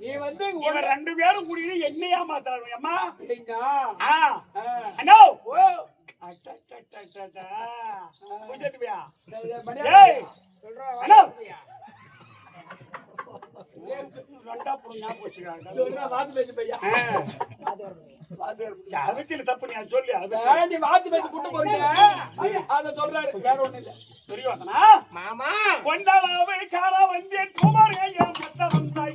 நீ வந்து 2 பேரும் கூடிய என்ன ஏமாத்துறாங்க. அம்மா அண்ணா அண்ணா அட்டா புரிஞ்சுட்டியா? மரியாதை ஏய் ஹலோ ரெண்டா புறம் ஞாபகம் வச்சுக்கிறாங்க. சொல்றா வாத்து பேச்சு பையா அதுக்கு தப்பு நீ சொல்லு. அது நீ வாத்து பேச்சு கூட்டு போறீங்க அத சொல்றாரு வேற ஒண்ணு இல்ல. தெரியாதனா மாமா கொண்டாளாவே காரா வந்தேன் குமார் ஐயா மத்த வந்தாய்.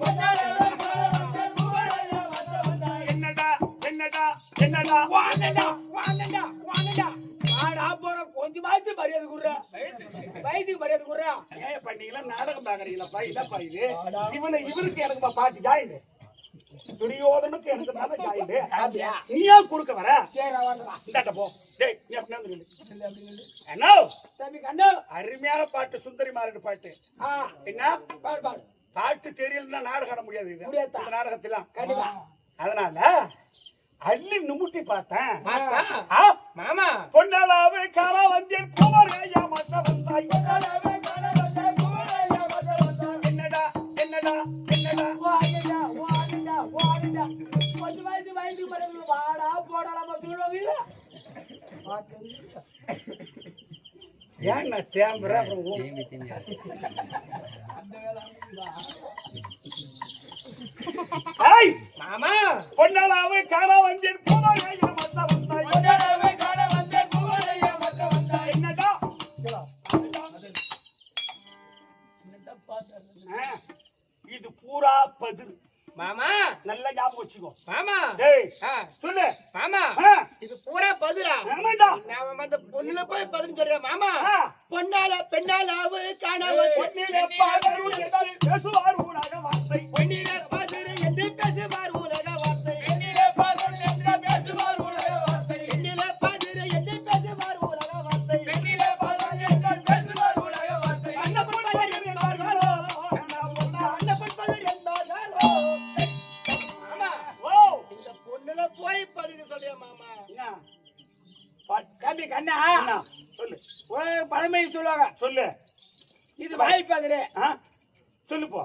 என்னடா என்னடா என்னடா வாங்கடா வாங்கடா வாங்கடா ஆடா போற கொஞ்சமாச்சு மரியாதை குடுற வயசுக்கு மரியாதை குடுற. ஏன் பண்ணீங்களா நாடகம் பாக்குறீங்களா? பையனப்பா இது இவருக்கு எனக்கு பாட்டு ஜாயிடு துரியோதனுக்கு எனக்கு தானே ஜாயிடு. அப்படியா நீ ஏன் குறுக்க வர? சரி வாங்கலாம் இந்தாட்ட போ. டேய் நீ அப்படியே வந்து நில்லு. என்ன தம்பி கண்ணு அருமையான பாட்டு சுந்தரி மாறன் பாட்டு. என்ன பாடு பாடு பாட்டு தெரியலன்னா நாடகம் ஆட முடியாது. இது முடியாதா? இந்த நாடகத்துல கண்டிப்பா அதனால அள்ளி நிமுட்டி பார்த்தேன். பார்த்தா மாமா பொன்னாளாவே காரா வந்தேன் குமார் ஐயா மத்த வந்தாய். என்னடா என்னடா என்னடா வாங்கடா வாங்கடா வாங்கடா கொஞ்சமாச்சு வயசுக்கு மரியாதை வாடா போடலாமா சொல்லுவாங்க. ஏன் நான் தேம்புறேன்? ஏய் மாமா பொன்னாளாவே காரா வந்தேன் குமார் ஐயா மத்த வந்தாய். என்னடா இது பூரா பதில். மாமா நல்லா ஞாபகம் வச்சுக்கோ. மாமா டேய் ஆ, சொல்லு. மாமா ஆ, இது பூரா பதிலா ஆமாண்டா. நாம அந்த பொண்ணுல போய் பதில் சொல்றேன் மாமா. ஆ, பொன்னால பெண்ணாலாவு காணாம பொன்னிலே பாதரும் என்று பேசுவார் உலக வார்த்தை. பொன்னில பாதிரு என்று பேசுவார் உலக வார்த்தை. என்னிலே பாதம் என்று பேசுவார் உலக வார்த்தை. பெண்ணில பாதிரு என்று பேசுவார் உலக வார்த்தை. என்னிலே பாதம் என்று பேசுவார் உலக வார்த்தை. அன்னப்பன் பதர் என்பார்களோ அன்னப்பன் பதர் என்பார்களோ. மாமா ஓ இந்த பொண்ணுல போய் பதில் சொல்றேன் மாமா. என்ன பாட்டு? தம்பி கண்ணா என்ன? சொல்லு உலக பழமை சொல்லுவாங்க சொல்லு. இது வாய்ப்பாதிரு. ஆ, சொல்லு போ.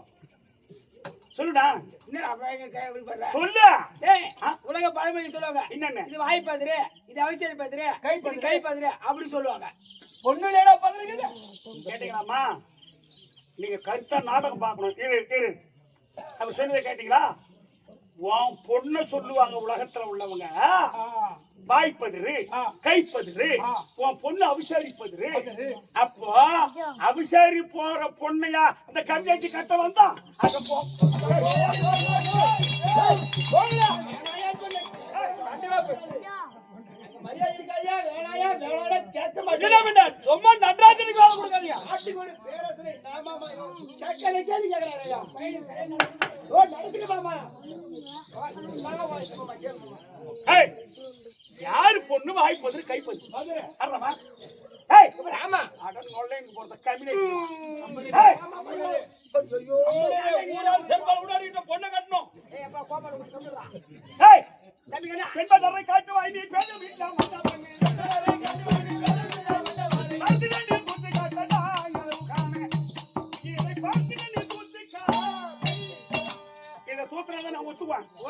சொல்லுடா. என்ன அப்படியே கை அப்படி பண்ற? சொல்லு. டேய் உலக பழமை சொல்லுவாங்க என்னன்னு? இது வாய்ப்பாதிரு இது அவசியம் பாதிரு கை பாதிரு அப்படி சொல்லுவாங்க. பொண்ணு லேடா பாதிருக்குது கேட்டீங்களாமா? நீங்க கருத்தா நாடகம் பார்க்கணும். இரு அப்ப சொன்னதை கேட்டீங்களா? உன் பொண்ணு சொல்லுவாங்க உலகத்துல உள்ளவங்க வாய்ப்பதிரு கைப்பதிரு உன் பொண்ணு அபிஷேரிப்பதிரு. அப்போ அபிஷேரி போற பொண்ணையா அந்த கஞ்சாச்சி கட்ட வந்தா அங்க போ. மரியாதை இருக்காயா வேணாயா வேணாடா கேட்க மாட்டேன். சும்மா நன்றாஜனுக்கு வேலை கொடுக்காதீங்க. ஆட்டுக்கோடு பேரரசனை நான் மாமா கேட்க கேள்வி கேட்கிறாரையா? ஓ நடக்குது மாமா. ஏய், யாரு பொண்ணு வாய்ப்பதிரு கைப்பதிரு அறமா? ஏய் ஆமா அட நொல்லைங்க போறத கமினே. பொண்ணை கட்டணும். ஏய் பெண்பதரை காட்டுவாய் நீ பேரு வீட்டா மச்சான். பார்த்தினே குத்தி காட்டடா யலகாமே. இதை பார்த்தினே குத்தி காட்டடா. இத தூத்துறத நான் ஒத்துக்குவேன். ஓ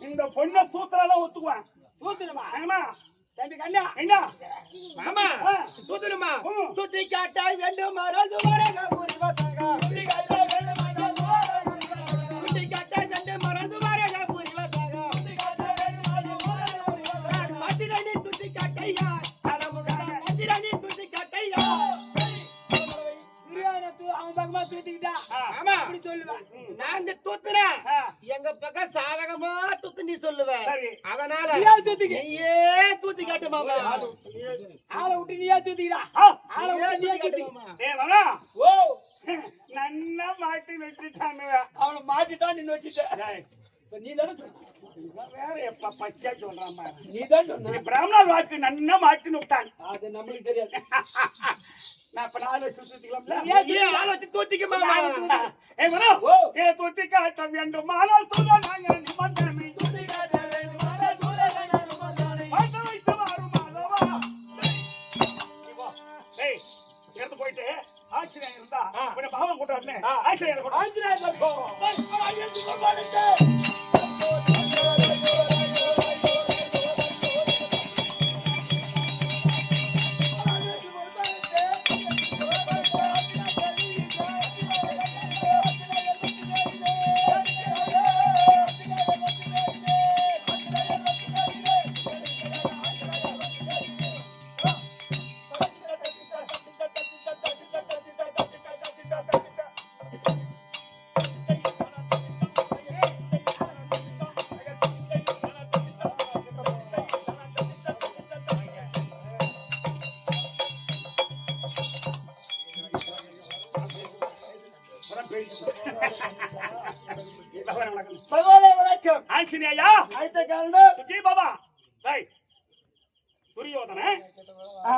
இந்த பொண்ணை தூத்துறத ஒத்துக்குவேன். தூத்துடுமா ஆமா தம்பி கண்ணா என்ன மாமா தூத்துடுமா தூத்தி காட்டாய் வேண்டும் மறந்து வரங்க புரிவசங்க. தூத்தி காட்டாய் வேண்டும் மறந்து வரங்க புரிவசங்க. மத்திரனி தூத்தி காட்டையா மத்திரனி தூத்தி காட்டையா. அவன் பக்கமா தூத்திக்கிட்டா ஆமா அப்படி சொல்லுவேன். நாங்க தூத்துறேன் எங்க பக்கம் சாதகமா தூத்து நீ சொல்லுவ. சரி. அதனால நீயா தூத்திக்க. நீயே தூத்தி காட்டு மாமா. ஆளை விட்டு நீயா தூத்திக்கிடா. ஆளை விட்டு நீயா தூத்திக்க. டேய் மகா ஓ நன்னா மாட்டி வெட்டிட்டானுவ. அவனை மாட்டிட்டான் நின்னு வச்சுட்ட. டேய் இப்ப நீ தானே சொன்ன. இவன் வேற எப்ப பச்சை சொல்றாமா? நீ தான் சொன்ன. நீ பிராமணர் வாக்கு நன்னா மாட்டி நுட்டான். அது நம்மளுக்கு தெரியாது. நான் இப்ப நாளை சுத்திக்கலாம்ல. நீயே ஆள வச்சு தூத்திக்க மாமா. ஏய் மனோ ஓ. ஏ தூத்தி காட்ட வேண்டும் ஆனால் தூதனாங்க நிமந்தனை. தூத்தி காட்ட வேண்டும் ஆனால் தூதனாங்க நிமந்தனை. பாட்ட வைத்து வாரும் மாதவா. டேய் இறந்து போயிட்டு ஆச்சரியம் இருந்தா கொஞ்சம் பாவம் கூட்ட வரணும். ஆச்சரியம் கூட ஆஞ்சநேயர் போ. பகவான் வணக்கம். பகவானே வணக்கம். ஆஞ்சநேயா அடுத்த காரணம் சுஜி பாபா டேய் துரியோதன ஆ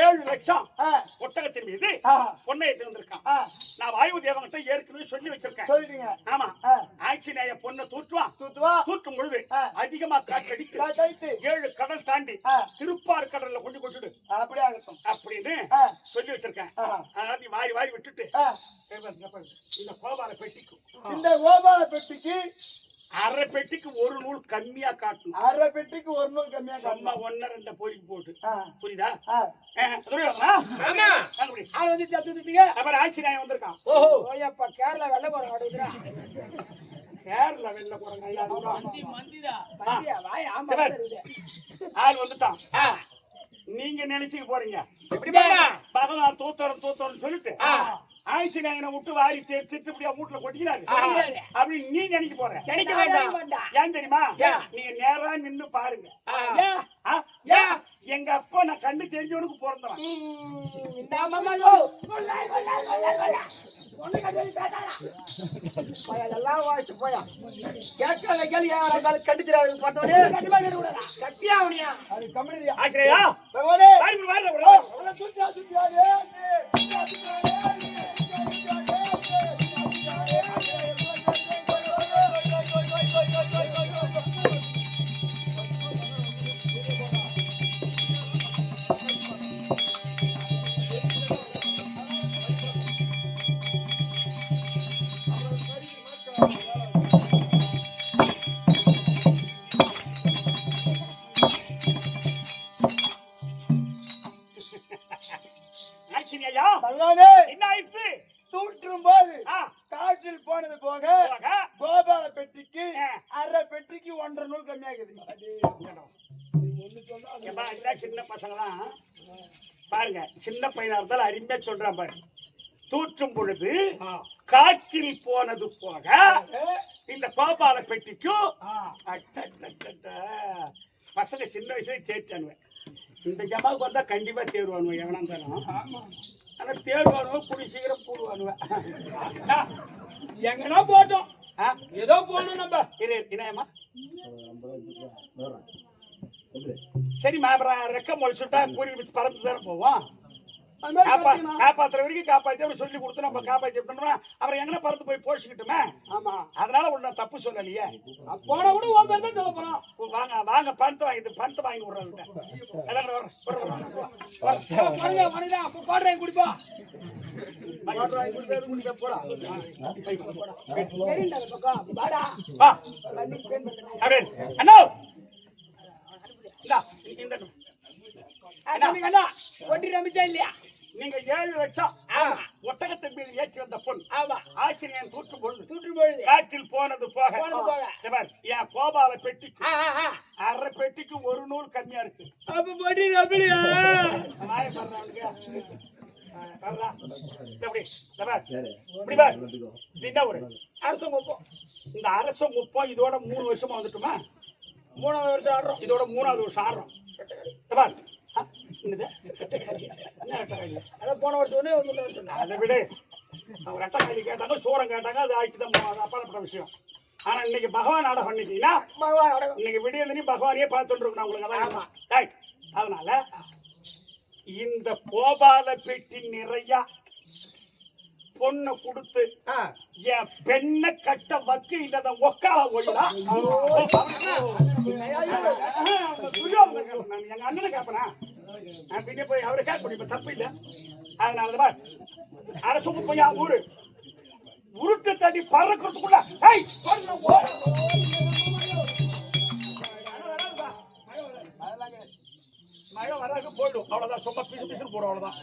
7 லட்சம் ஆ ஒட்டகத்தின் மீது ஆ பொன்னை எடுத்துருக்கான். ஆ நான் வாயு தேவன்கிட்ட ஏற்கனவே சொல்லி வச்சிருக்கேன். சொல்லிட்டீங்க. ஆமா ஆ ஆஞ்சநேய பொண்ணை தூற்றுவான். தூத்துவா தூற்றும் பொழுது ஆ. அதிகமா காற்றடித்து கைத்து 7 கடல் தாண்டி ஆ திருப்பார் கடல்ல கொண்டு கொட்டுடு அப்படியே ஆகட்டும். அப்படின்னு ஆ சொல்லி வச்சிருக்கேன். ஆ அதனால நீ வாரி வாரி விட்டுட்டு ஆ இந்த கோபால பெட்டிக்கும் இந்த கோபால பெட்டிக்கு அரை பெட்டிக்கு ஒரு நூல் கம்மியா காட்டணும். அரை பெட்டிக்கு ஒரு நூல் கம்மியா சும்மா 1-2 பொறிக்கு போட்டு ஆ புரியுதா? ஆ துரியோதனா ஆமா கண்டுபிடி. ஆள் வந்து சத்துட்டீங்க அப்புறம் ஆஞ்சநேயன் வந்திருக்கான். ஓஹோ ஓயப்பா கேரளா வெள்ள போற ஆடுதுடா கேரளா வெளில போறாங்க ஐயா. மந்தியா வாய் ஆமா இவர். இருக்குது ஆள் வந்துட்டான். நீங்க நினைச்சுக்க போறீங்க எப்படி பாப்பா பகவான் தூத்தரன்னு சொல்லிட்டு ஆஞ்சநேயனை விட்டு வாரி திட்டுப்படியா வீட்டுல கொட்டிக்கிறாரு அப்படின்னு நீ நினைக்க போற. நினைக்க வேண்டாம் ஏன் தெரியுமா? நீங்க நேரா நின்னு பாருங்க. ஆ? எங்க அப்பா நான் கண்ணு தெரிஞ்சவனுக்கு பிறந்தவன். இந்த மாமா யோ ஒண்ணு கட்டி பேசாதா போயா எல்லாம் வாய்ச்சு போயா கேட்காத கேள்வி யாராவது கண்டிக்கிறாரு பட்டவனே கண்டிப்பா கட்டி விடடா கட்டியா அவனியா அது கம்பெனி ஆச்சரியா பகவானே வாரி வாரி அவளை சுத்தியாதே ஆச்சரியா பகவானே என்ன ஆயிற்று? தூற்றும் போது ஆ, காற்றில் போனது போக போக. கோபால பெட்டிக்கு ஆ. அரை பெட்டிக்கு 1.5 நூல் கம்மியாகுது. ஏப்பா, இதெல்லாம் சின்ன பசங்களாம் பாருங்க, சின்ன பையனா இருந்தாலும் அருமையா சொல்றான் பாரு. தூற்றும் பொழுது காற்றில் போனது போக இந்த கோபால பெட்டிக்கும் அட்டட்டட்ட. பசங்க சின்ன வயசுல தேர்ச்சானுவேன். இந்த ஜமாவுக்கு வந்தா கண்டிப்பா தேர்வானுவேன் எவனா இருந்தாலும். ஆனா தேர்வானுவேன் கூடி சீக்கிரம் போடுவானுவேன். எங்கனா போட்டோம் ஆ? ஏதோ போகணும் நம்ம இணையமா சரிம்மா, அப்புறம் ரெக்க முளைச்சுட்டா கூறி பறந்து தானே போவோம். அது மாதிரி பாத்தீங்கன்னா, காப்பாத்துற வரைக்கும் காப்பாத்தி அப்படி சொல்லி கொடுத்து நம்ம காப்பாத்தி விட்டோம்னா அப்புறம் எங்கன்னா பறந்து போய் போஷிக்கிட்டுமே. ஆமா அதனால உன்ன தப்பு சொல்லலையே. போன கூட உன் பேர் தான் சொல்ல போறோம் வாங்க வாங்க பணத்தை வாங்கி விடுறாங்க. பாருங்க மனிதா அப்ப பாடுறேன் குடிப்பா தெரியுண்டா அந்த பக்கம் வாடா அண்ணா இந்த தம்பி கண்ணா ஒட்டி ரமிச்சா இல்லையா நீங்க 7 லட்சம் ஒட்டகத்தின் மீது ஏற்றி வந்த பொன் ஆமா ஆச்சரியம் தூற்றும் பொழுது தூற்று பொழுது காற்றில் போனது போக போக. என் கோபால பெட்டிக்கு அரை பெட்டிக்கு ஒரு நூல் கம்மியா இருக்கு. அப்ப போட்டி ரபிலியா அரசு குப்பம் இந்த அரச முப்பம் இதோட 3 வருஷமா வந்துட்டுமா? 3வது வருஷம் ஆடுறோம் இதோட 3வது வருஷம் ஆடுறோம். அதான் போன வருஷம் ஒண்ணு முன்ன வருஷம் அதை விட அவங்க ரெட்டக்காளி கேட்டாங்க, சூரம் கேட்டாங்க, அது ஆக்கிட்டு தான் அது அப்பாற்பட்ட விஷயம். ஆனா இன்னைக்கு பகவான் நாடகம் பண்ணிட்டீங்கன்னா பகவான் அடக்கம் இன்னைக்கு விடியலையும் பகவானையே பார்த்துட்டு இருக்கணும் உங்களுக்கு. அதான் ரைட். அதனால இந்த கோபால பெட்டி நிறைய பொண்ணு கொடுத்து என் பெண்ணை கட்ட வக்கு இல்லாத ஒக்கால ஒழிலா எங்க அண்ணனை கேப்பனா நான் பின்னே போய் அவரை கேட்க முடியும், தப்பு இல்லை. அதனாலதான் அரசு போய் ஊரு உருட்டு தண்ணி பறக்கிறதுக்குள்ள மழை வராது போயிடும், அவ்வளவுதான். சும்மா பிசு பிசுன்னு போடும், அவ்வளவுதான்.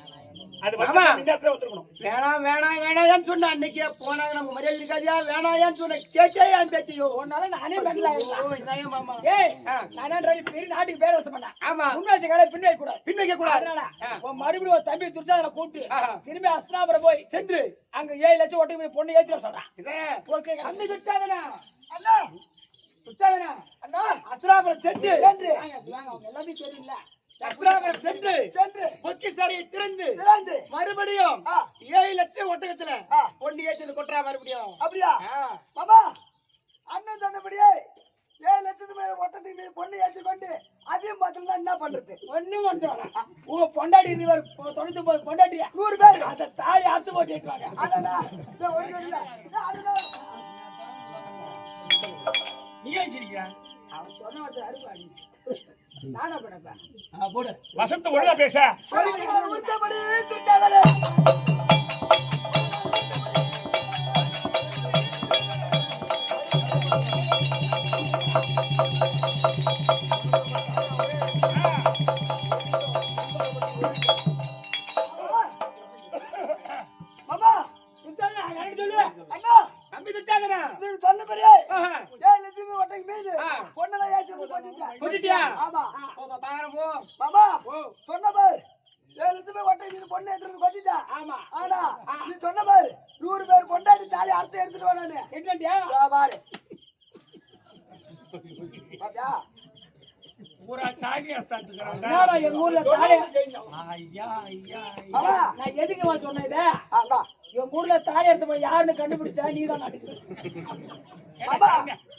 அது வந்து நேரத்துல வந்துருக்கணும். வேணாம் சொன்ன அன்னைக்கு போனாங்க நம்ம மரியாதை இருக்காதியா. வேணாம் சொன்ன கேட்டே என் பேச்சையோ ஒன்னால நானே பண்ணல மாமா. ஏய் நான் பெரிய நாட்டுக்கு பேர் வசம் பண்ணேன். ஆமா முன் வச்ச காலை பின் வைக்க கூடாது. பின் வைக்க கூடாது. அதனால உன் மறுபடியும் ஒரு தம்பி துர்ச்சாதனை கூப்பிட்டு திரும்பி அஸ்தாபுரம் போய் சென்று அங்க 7 லட்சம் ஒட்டி பொண்ணு ஏற்றி வர சொல்றான். இதே அன்னை சுத்தாதனா அண்ணா சுத்தாதனா அண்ணா அஸ்ராபுரம் சென்று அவங்க எல்லாத்தையும் தெரியல அஸ்திராபுரம் சென்று சென்று பொக்கிசாரியை திறந்து திறந்து மறுபடியும் ஆ. 7 லட்சம் ஒட்டகத்துல ஆ. பொண்ணு ஏற்றி கொட்டுறா மறுபடியும். அப்படியா ஆ. மாமா அண்ணன் சொன்னபடியே 7 லட்சத்துக்கு மேல ஒட்டத்துக்கு மீது பொண்ணு ஏற்றிக்கொண்டு அதையும் பார்த்தா என்ன பண்றது? ஒண்ணும் பண்ணுவாங்க உங்க பொண்டாடி இது 99 பொண்டாட்டியா 100 பேர் அந்த தாலி அறுத்து போட்டு ஏற்றுவாங்க. அதெல்லாம் இந்த ஒரு நொடியா அதெல்லாம் நீ ஏன் சிரிக்கிறா? அவன் சொன்ன வார்த்தை அறுப்பாடி நானா பண்ணப்பேன் போடு வசந்த ஒழுங்கா பேச. சொல்லுகிறார் உறுத்தபடி துர்ச்சாதனே. மாமா சுத்தாங்க எனக்கு சொல்லு அண்ணா நம்பி திட்டாங்கண்ணா. இது சொன்ன பெரிய ஆஹா. 7 லட்சத்துக்கு ஒட்டக்கு மீது ஆ. பொண்ணெல்லாம் ஏற்றி வந்து கொட்டிட்டேன். கொட்டிட்டியா? ஆமா போப்பா, பாக்குறேன் போ. மாமா ஓ சொன்ன பாரு 7 லட்சத்துக்கு ஒட்டக்கு மீது பொண்ணு ஏற்றி கொட்டிட்டேன். ஆமா ஆனா நீ சொன்ன பாரு 100 பேர் கொண்டாடி தாலி அறுத்து எடுத்துட்டு வானே என்னண்டியா பாரு பாத்தியா பூரா தாலி அறுத்தாந்துக்கிறாங்க. என்னடா எங்க ஊர்ல தாலி ஐயா ஐயா மாமா நான் எதுக்குமா சொன்னேன் இதை ஆமா எங்க ஊர்ல தாலி எடுத்து போய் யாருன்னு கண்டுபிடிச்சா நீ தான் நாட்டுக்கு மாமா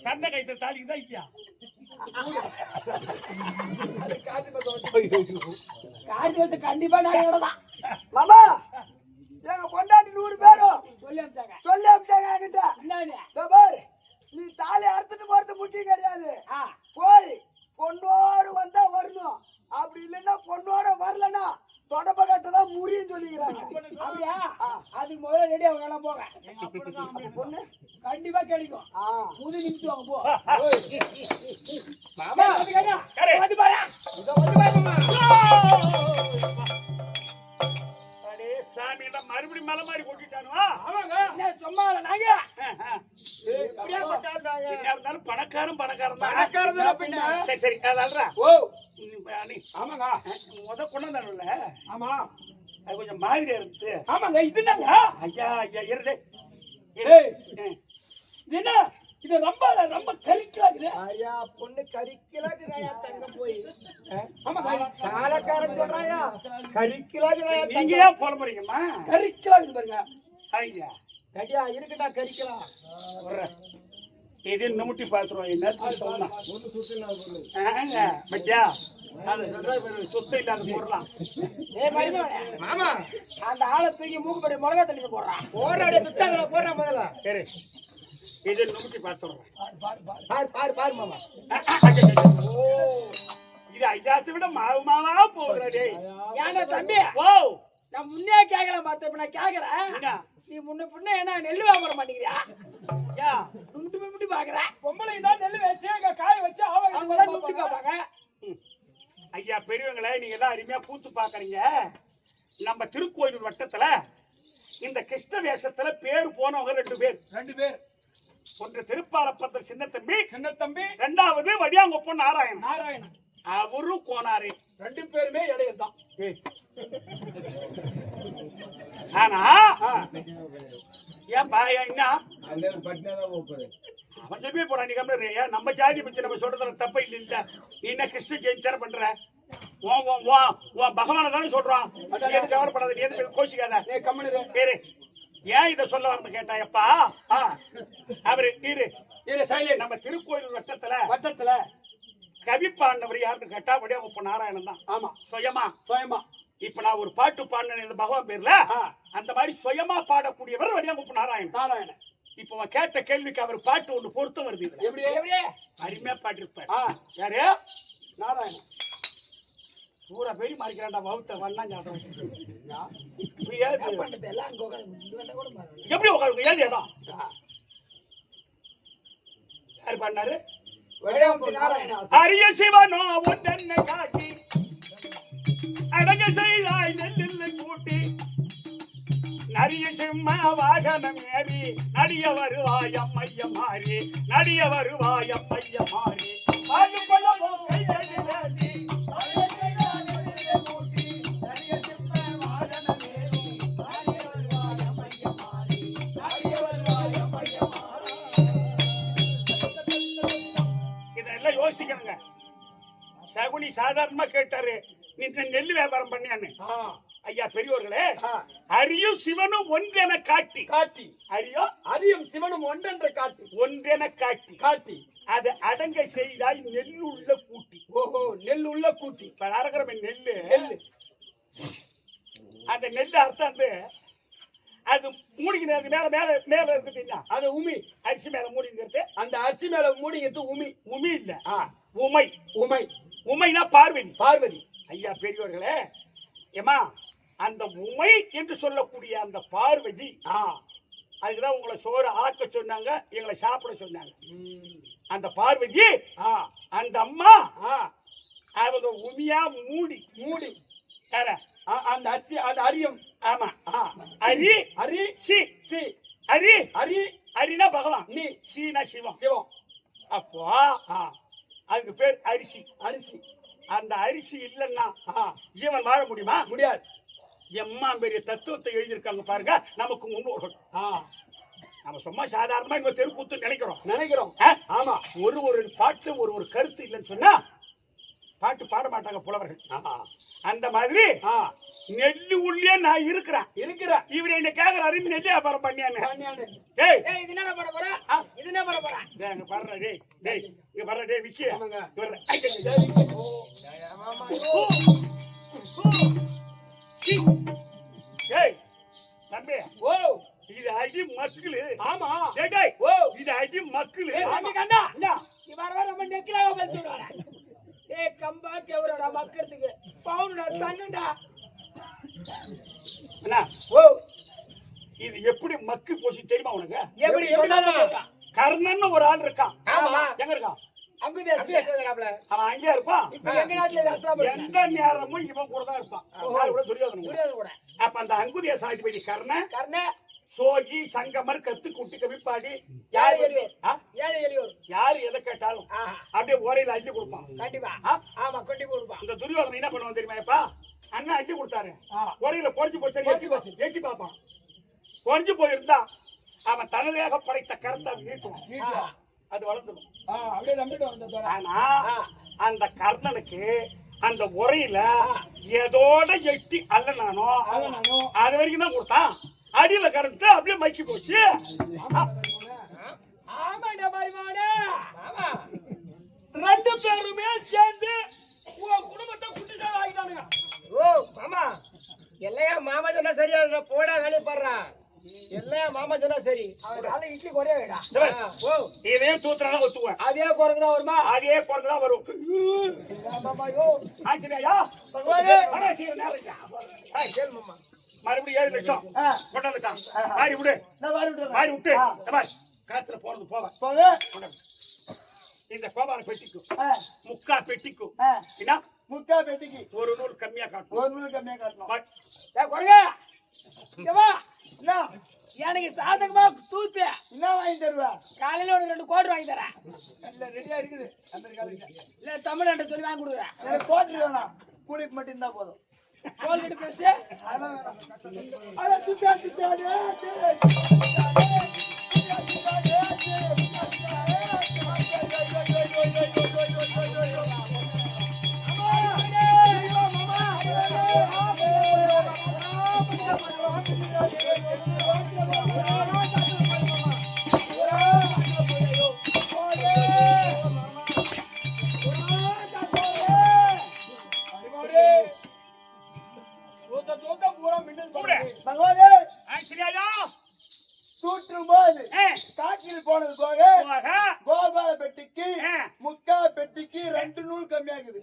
சண்டை கைத்த தாலி தான் இல்லையா? காட்டி வச்சு கண்டிப்பா நான் தான் மாமா எங்க பொண்டாட்டி 100 பேரும் சொல்லி அனுப்பிச்சாங்க சொல்லி அமிச்சாங்க என்கிட்ட என்னன்னு இதோ பாரு நீ தாலி அறுத்துட்டு போறது முக்கியம் கிடையாது ஆ போய் பொண்ணோடு வந்தா வரணும் அப்படி இல்லைன்னா பொண்ணோட வரலன்னா தொடப்ப கட்டதான் முறியும் சொல்லிக்கிறாங்க அப்படியா அதுக்கு முதல்ல ரெடி அவங்க எல்லாம் போங்க பொண்ணு கண்டிப்பா கிடைக்கும் ஆ முது நிமிஷம் வாங்க போ மாமா, வந்து பாரு இதோ வந்து பாரு மாமா. அடே சாமி மறுபடியும் மலை மாதிரி கொட்டிட்டானுவா? ஆமாங்க என்ன சும்மா இல்ல நாங்க இப்படியா பட்டாந்தாங்க? என்ன இருந்தாலும் பணக்காரன் பணக்காரன் தான். பணக்காரன் தானே பின்ன. சரி சரி அதல்றா ஓ நீ ஆமாங்க கொண்டாந்தானுல்ல ஆமா அது கொஞ்சம் மாதிரியா இருக்கு. ஆமாங்க இது நாங்க ஐயா ஐயா இருடே ஏய் இது என்ன இது ரொம்ப கரிக்கலாகுது ஐயா, பொண்ணு கரிக்கலாக்குதாயா தங்க போய். ஆமாங்க காலக்காரன் சொல்றாயா கரிக்கலாக்குதாயா நீங்க தங்க. ஏன் போல போறீங்கம்மா? கரிக்கலாகுது பாருங்க ஐயா கடியா இருக்கட்டா கரிக்கலாம். இது நுமுட்டி பாத்துருவோம் என்ன சொன்னா பத்தியா அது சொத்து இல்லாத போடலாம். ஏய் மரியாதை மாமா, அந்த ஆளை தூக்கி மூக்குப்படி மிளகா தண்ணி போடுறான் போராடிய துச்சாதன போடுறா முதல்ல. சரி இது நுமுட்டி பாத்துறோம். பாரு பாரு பாரு மாமா. இது ஐயாத்தை விட மாவு மாவா போகிறடே. ஏங்க தம்பி ஓ நான் முன்னே கேட்கல பார்த்தேன் இப்ப நான் கேட்கறேன் என்ன நீ முன்ன என்ன நெல்லு வியாபாரம் பண்ணிக்கிறியா யா முட்டி பாக்குற பொம்பளை தான் நெல்லு வச்சு காய வச்சு அவங்க தான் முட்டி பாப்பாங்க ஐயா பெரியவங்களே நீங்க எல்லாம் அருமையா பூத்து பாக்குறீங்க. நம்ம திருக்கோயில் வட்டத்துல இந்த கிருஷ்ண வேஷத்துல பேர் போனவங்க 2 பேர். 2 பேர் ஒன்று திருப்பாலப்பத்தர் சின்ன தம்பி, சின்ன தம்பி ரெண்டாவது வடியாங்கொப்பன் நாராயணன். நாராயணன் அவரும் கோனாரே. 2 பேருமே இடையர் தான் ஆனா ஏன் பாயா என்ன அவன் சொல்லி போறான். நீ கம்பெனி நம்ம ஜாதி பத்தி நம்ம சொல்றதுல தப்ப இல்ல இல்ல. நீ என்ன கிருஷ்ண ஜெயந்தி தர பண்ற உன் பகவான தானே சொல்றான். நீ எது கவலைப்படாத, நீ எது கோஷிக்காத. கம்மனு பேரு ஏன் இதை சொல்ல வரணும் கேட்டாயப்பா அவரு நம்ம திருக்கோயில் வட்டத்துல கவி பாண்டவர் யாருன்னு கேட்டா வடியாங்கொப்பன் நாராயணன் தான். ஆமா சுயமா சுயமா இப்ப நான் ஒரு பாட்டு பாடினேன் இந்த பகவான் பேர்ல அந்த மாதிரி சுயமா பாடக்கூடியவர் வடியாங்கொப்பன் நாராயணன். இப்ப அவன் கேட்ட கேள்விக்கு அவர் பாட்டு ஒண்ணு பொருத்தம் வருது. எப்படி எப்படி அருமையா பாட்டிருப்பார். யாரு நாராயணன் பூரா பேரி மாறிக்கிறான்டா வவுத்த வண்ணா எப்படி உட்காருங்க ஏது இடம் யாரு பண்ணாரு? அரிய சிவனோ ஒன்றென்னை காட்டி அடக செய்தாய் நெல்லில் கூட்டி நரிய சிம்ம வாகனம் ஏறி நடிய வருவாய் அம்மைய மாறி நடிய வருவாய் அம்மைய மாறி இதெல்லாம் யோசிக்கணுங்க. சகுனி சாதாரணமா கேட்டாரு நீ நெல்லு வியாபாரம் பண்ணியான்னு ஆ, ஐயா பெரியவர்களே ஆ. அரியும் சிவனும் ஒன்றென காட்டி காட்டி அரியோ அரியும் சிவனும் ஒன்றென்ற காட்டி ஒன்றென காட்டி காட்டி அது அடங்க செய்தாய் நெல்லுள்ள கூட்டி. ஓஹோ நெல் உள்ள கூட்டி இப்ப அறக்கிறமே நெல்லு நெல்லு அந்த நெல்லு அர்த்தம் வந்து அது மூடிக்கிறது மேல மேல மேல இருக்குதுன்னா அது உமி அரிசி மேல மூடிக்கிறது அந்த அரிசி மேல மூடிங்கிறது உமி உமி இல்ல ஆ உமை. உமை உமைனா பார்வதி. பார்வதி ஐயா பெரியவர்களே ஏமா அந்த உமை என்று சொல்லக்கூடிய அந்த பார்வதி ஆ அதுக்குதான் உங்களை சோறு ஆக்க சொன்னாங்க, எங்களை சாப்பிட சொன்னாங்க. ம். அந்த பார்வதி ஆ அந்த அம்மா ஆ அவங்க உமியா மூடி மூடி யார அந்த அரிசி அந்த அரியும் ஆமா ஆ அரி அரி சி சி அரி அரி அரினா பகவான், நீ சீனா சிவம். சிவம் அப்போ ஆ அதுக்கு பேர் அரிசி. அரிசி அந்த அரிசி இல்லைன்னா ஆ ஜீவன் வாழ முடியுமா? முடியாது. எம்மா பெரிய தத்துவத்தை எழுதியிருக்காங்க பாருங்க நமக்கு முன்னோர்கள். ஆ நம்ம சும்மா சாதாரணமா இந்த தெருக்கூத்து நினைக்கிறோம். நினைக்கிறோம். ஆமா ஒரு ஒரு பாட்டு ஒரு ஒரு கருத்து இல்லைன்னு சொன்னா பாட்டு பாட மாட்டாங்க புலவர்கள். அந்த மாதிரி நெல்லு உள்ளே நான் இருக்கிறேன். இவர் என்ன கேக்குறாரு நெல்லு வியாபாரம் பண்ணியான்னு. டேய் இது என்ன பண்ண போற? இது என்ன பண்ண போற? டேய் அங்க பாருடா டேய். டேய் இங்க பாருடா டேய் விக்கி. இவர் டேய் தம்பி ஓ இது அடி மக்களு. ஆமா டேய் டேய் ஓ இது அடி மக்களு. தம்பி கண்டா என்ன நீ வர வர நம்ம நெக்கிலாக பல்ச்சு விடுறானே. ஏய் கம்பா கேவரடா மக்கறதுக்கு பவுன்டா தண்ணுடா. அண்ணா ஓ இது எப்படி மக்கி போச்சு தெரியுமா உனக்கு? எப்படி சொன்னாலும் கேட்கா. கர்ணன் ஒரு ஆள் இருக்கான். ஆமா எங்க இருக்கான்? அங்குதேசத்துல அவன் அங்கே இருப்பான். இப்ப எங்க நாட்டுல ரசனா போடுறாங்க. எந்த நேரமும் இவன் கூட தான் இருப்பான். யாரு கூட? துரியோதனன் கூட. புரியாது கூட. அப்ப அந்த அங்குதிய சாதிபதி கர்ணன் கர்ண சோகி சங்கமர் கத்து குட்டி கவிப்பாடி யாரு எளியோர்? ஏழை எளியோர். யாரு எதை கேட்டாலும் ஆஹா அப்படியே ஓரையில அள்ளி கொடுப்பான். கண்டிப்பா. ஆமா கொட்டி போடுப்பா. இந்த துரியோதனன் என்ன பண்ணுவான் தெரியுமாப்பா? அண்ணா அள்ளி கொடுத்தாரு, ஓரையில குறைஞ்சு போச்சு எட்டி பார்ப்பான். குறைஞ்சு போயிருந்தா அவன் தனதாக படைத்த கருத்தை நீட்டுவான். அது வளர்ந்துடும். அப்படியே நம்பிட்டு வந்த ஆனா அந்த கர்ணனுக்கு அந்த உரையில எதோட எட்டி அல்லனானோ அது வரைக்கும் தான் கொடுத்தான். அடியில கரண்ட் அப்படியே மக்கி போச்சு. ஆமாடா பரிமானே. ஆமா ரெண்டு பேருமே சேர்ந்து உன் குடும்பத்தை குட்டிசாலி ஆகிட்டானுங்க. ஓ மாமா எல்லையா மாமா சொன்னா சரியா போடா வேலையை பாடுறான். எல்லையா மாமா சொன்னா சரி. அவனால இட்லி குறைய வேடா. ஓ இதே தூத்துறான ஒத்துவேன். அதே குறைஞ்சா வருமா? அதே குறைஞ்சா வரும். மாமா யோ ஆச்சரியா பகவானே. கேளு மாமா. மறுபடியும் 7 லட்சம் கொண்டு வந்துட்டான். மாறி விடு. மாறி விட்டு காத்துல போறது போவ இந்த கோபால பெட்டிக்கும் முக்கா பெட்டிக்கும் என்ன முக்கா பெட்டிக்கு ஒரு நூல் கம்மியா காட்டும். ஒரு நூறு கம்மியா காட்டணும். குறைங்க என்ன எனக்கு சாதகமா தூத்து என்ன வாங்கி தருவேன்? காலையில ஒரு 2 கோட் வாங்கி தரேன். இல்ல ரெடியா இருக்குது. இல்ல தமிழ்நாட்டை சொல்லி வாங்கி கொடுக்குறேன். எனக்கு கோட்டரி வேணாம், கூலிக்கு மட்டும் இருந்தா போதும். கோல்கேட் பிரஷ் அதான் வேணாம். அட சுத்தா சுத்தாதே. பகவானே ஆச்சரியா தூற்றும் போது காற்றில் போனது போக கோபால பெட்டிக்கு முக்கா பெட்டிக்கு 2 நூல் கம்மியாகுது.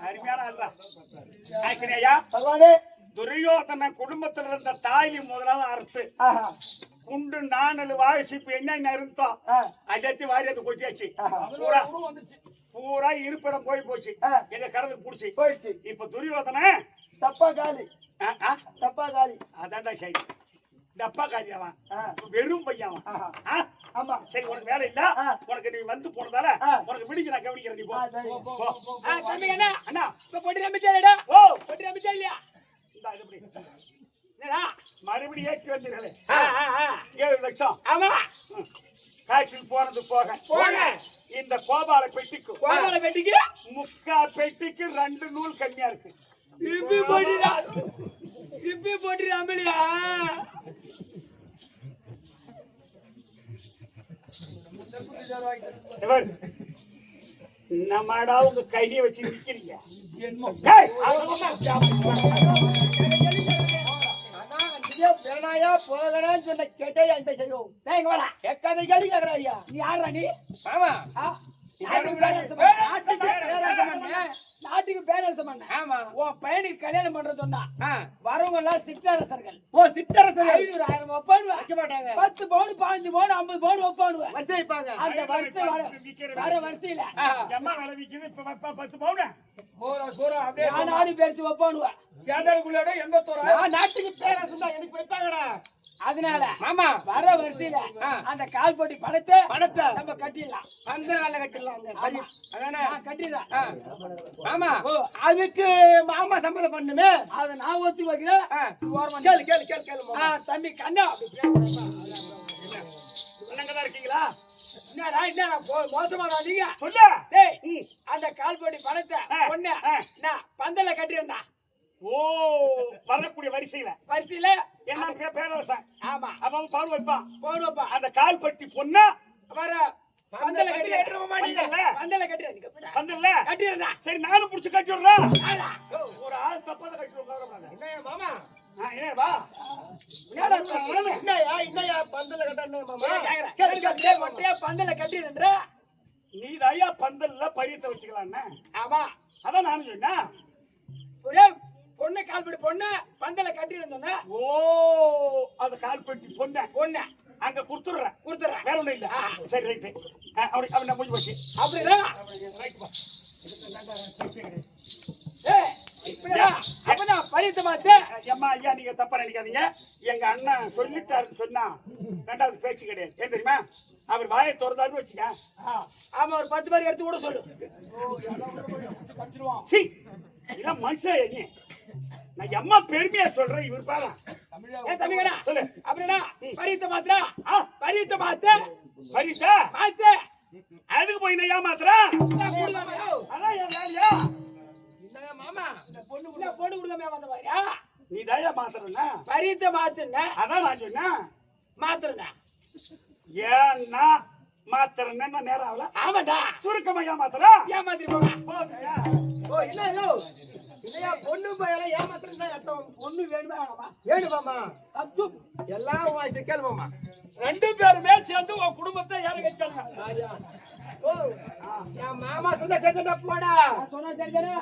அருமையான அல்ல. ஆச்சரியா பகவானே துரியோதன குடும்பத்துல இருந்த தாய்லி முதலாவது அறுத்து குண்டு 4 வாழைச்சிப்பு என்ன இருந்தோம் அஜத்தி வாரியத்தை கொட்டியாச்சு. பூரா பூரா இருப்பிடம் போய் போச்சு. எங்க கடலுக்கு புடிச்சு போயிடுச்சு. இப்ப துரியோதன தப்பா காலி தப்பா காலி. அதான்டா சரி டப்பா காரியாவா வெறும் பையன். ஆமா சரி உனக்கு வேலை இல்ல, உனக்கு நீ வந்து போனதால உனக்கு விடிஞ்சு நான் கவனிக்கிறேன். நீ போ. தம்பி அண்ணா அண்ணா இப்ப பொட்டி நம்பிச்சாடா? ஓ பொட்டி நம்பிச்சா இல்லையா? இந்தா இது எப்படி என்னடா மறுபடியும் ஏற்றி வந்தீங்களே 7 லட்சம். ஆமா காய்ச்சல் போனது போக போங்க இந்த கோபால பெட்டிக்கு கோபால பெட்டிக்கு முக்கா பெட்டிக்கு 2 நூல் கம்மியா இருக்கு. இப்பி போட்டிரா அம்பளியா இவர் நம்மடா உங்க கையை வச்சு நிக்கிறீங்க. பிரணாயா போகணும்னு சொன்ன கேட்டே அந்த செய்யும். இங்க வாடா. கேட்காத கேள்வி கேட்கறாயா? நீ யாரா நீ? ஆமா. நாட்டுக்கு பேரரசம் பண்ண. ஆமா. உன் பையனுக்கு கல்யாணம் பண்றது சொன்னா வரவங்க எல்லாம் சிற்றரசர்கள். ஓ சிற்றரசர் 500,000 ஒப்பாடுவா. வைக்க மாட்டாங்க. 10 பவுன் 15 பவுன் 50 பவுன் ஒப்பாடுவா. வரிசை வைப்பாங்க. அந்த வருஷம் வர வரிசையில எம்மா விலை விக்குது இப்ப 10 பவுன். அப்படியே நாடு பேரிச்சு ஒப்பாடுவா. சேதாரக்குள்ளோட 81 நாட்டுக்கு பேரரசன் தான் எனக்கு வைப்பாங்கடா. அதனால ஆமா வர வரிசையில அந்த கால் போட்டி பணத்தை நம்ம கட்டிடலாம். அந்த நாள்ல கட்டிடலாம். அதானே கட்டிடலாம். ஆமா. அதுக்கு மாமா சம்மதம் பண்ணுமே. அதை நான் ஒத்து வைக்கிறேன். கேளு கேளு கேளு கேளு. தம்பி கண்ணா அங்கதான் இருக்கீங்களா? என்னடா மோசமா நீங்க சொல்லு. டேய் அந்த கால் போட்டி பணத்தை ஒண்ணு நான் பந்தல கட்டிடுறேன்டா. ஓ வரக்கூடிய வரிசையில என்ன பேரரசன். ஆமா அப்ப பால் வைப்பான் போடுவப்பா. அந்த கால் பட்டி பொண்ணு வர பந்தல கட்டிடுறேன்டா. சரி நானும் புடிச்சு கட்டி விடுறேன். ஒரு ஆள் தப்பாத கட்டி விடுறாங்க. என்னையா மாமா? வா என்னையா பந்தல கட்டணும் மாமா? பந்தல கட்டிடுற நீ தாயா பந்தல்ல பரியத்தை வச்சுக்கலான்னு. ஆமா அதான் நானும் சொன்னேன். ஒரே பொண்ணு கால்படி பொண்ணு பந்தல கட்டிருந்தோன்னா. ஓ அந்த கால்பட்டி பொண்ணு அங்க குடுத்துறேன் வேற ஒண்ணும் இல்ல. சரி ரைட்டு. அவன் நான் முடிஞ்சு போச்சு. அப்படியா? அப்பதான் பரித்து பார்த்து அம்மா ஐயா நீங்க தப்பா நினைக்காதீங்க. எங்க அண்ணன் சொல்லிட்டாருன்னு சொன்னா 2வது பேச்சு கிடையாது. ஏன் தெரியுமா? அவர் வாயை திறந்தாரு வச்சுக்க. ஆமா ஒரு 10 பேர் எடுத்து கூட சொல்லு. சி இதெல்லாம் மனுஷன் நீ. நான் அம்மா பெருமையா சொல்றேன். இவர் பாரு தம்பிங்கடா சொல்லு. அப்படின்னா பரித்து மாத்திரா பரித்து மாத்து அதுக்கு போய் நான் ஏமாத்துறா. அதான் என் வேலையா? மாமா பொண்ணு கொடுக்காம வந்த மாதிரியா? நீ தயா மாத்துறா பரித்து மாத்துன. அதான் நான் சொன்னேன் மாத்துறா ஏன்னா மாத்துறேன்னா நேரம் ஆகல. ஆமாடா சுருக்கமா ஏமாத்துறா. ஏமாத்திரி போங்க. ஓ இல்லையா பொண்ணு பையெல்லாம் ஏமாத்துறா அர்த்தம். பொண்ணு வேணுமே வேணாமா? வேணுமாமா? அச்சு எல்லாம் வாய்ஸ் கேளுமாமா. 2 பேருமே சேர்ந்து உன் குடும்பத்தை ஏற கட்டாங்க. ஓ என் மாமா சொன்ன செஞ்சா போடா. சொன்னா சரிதானே?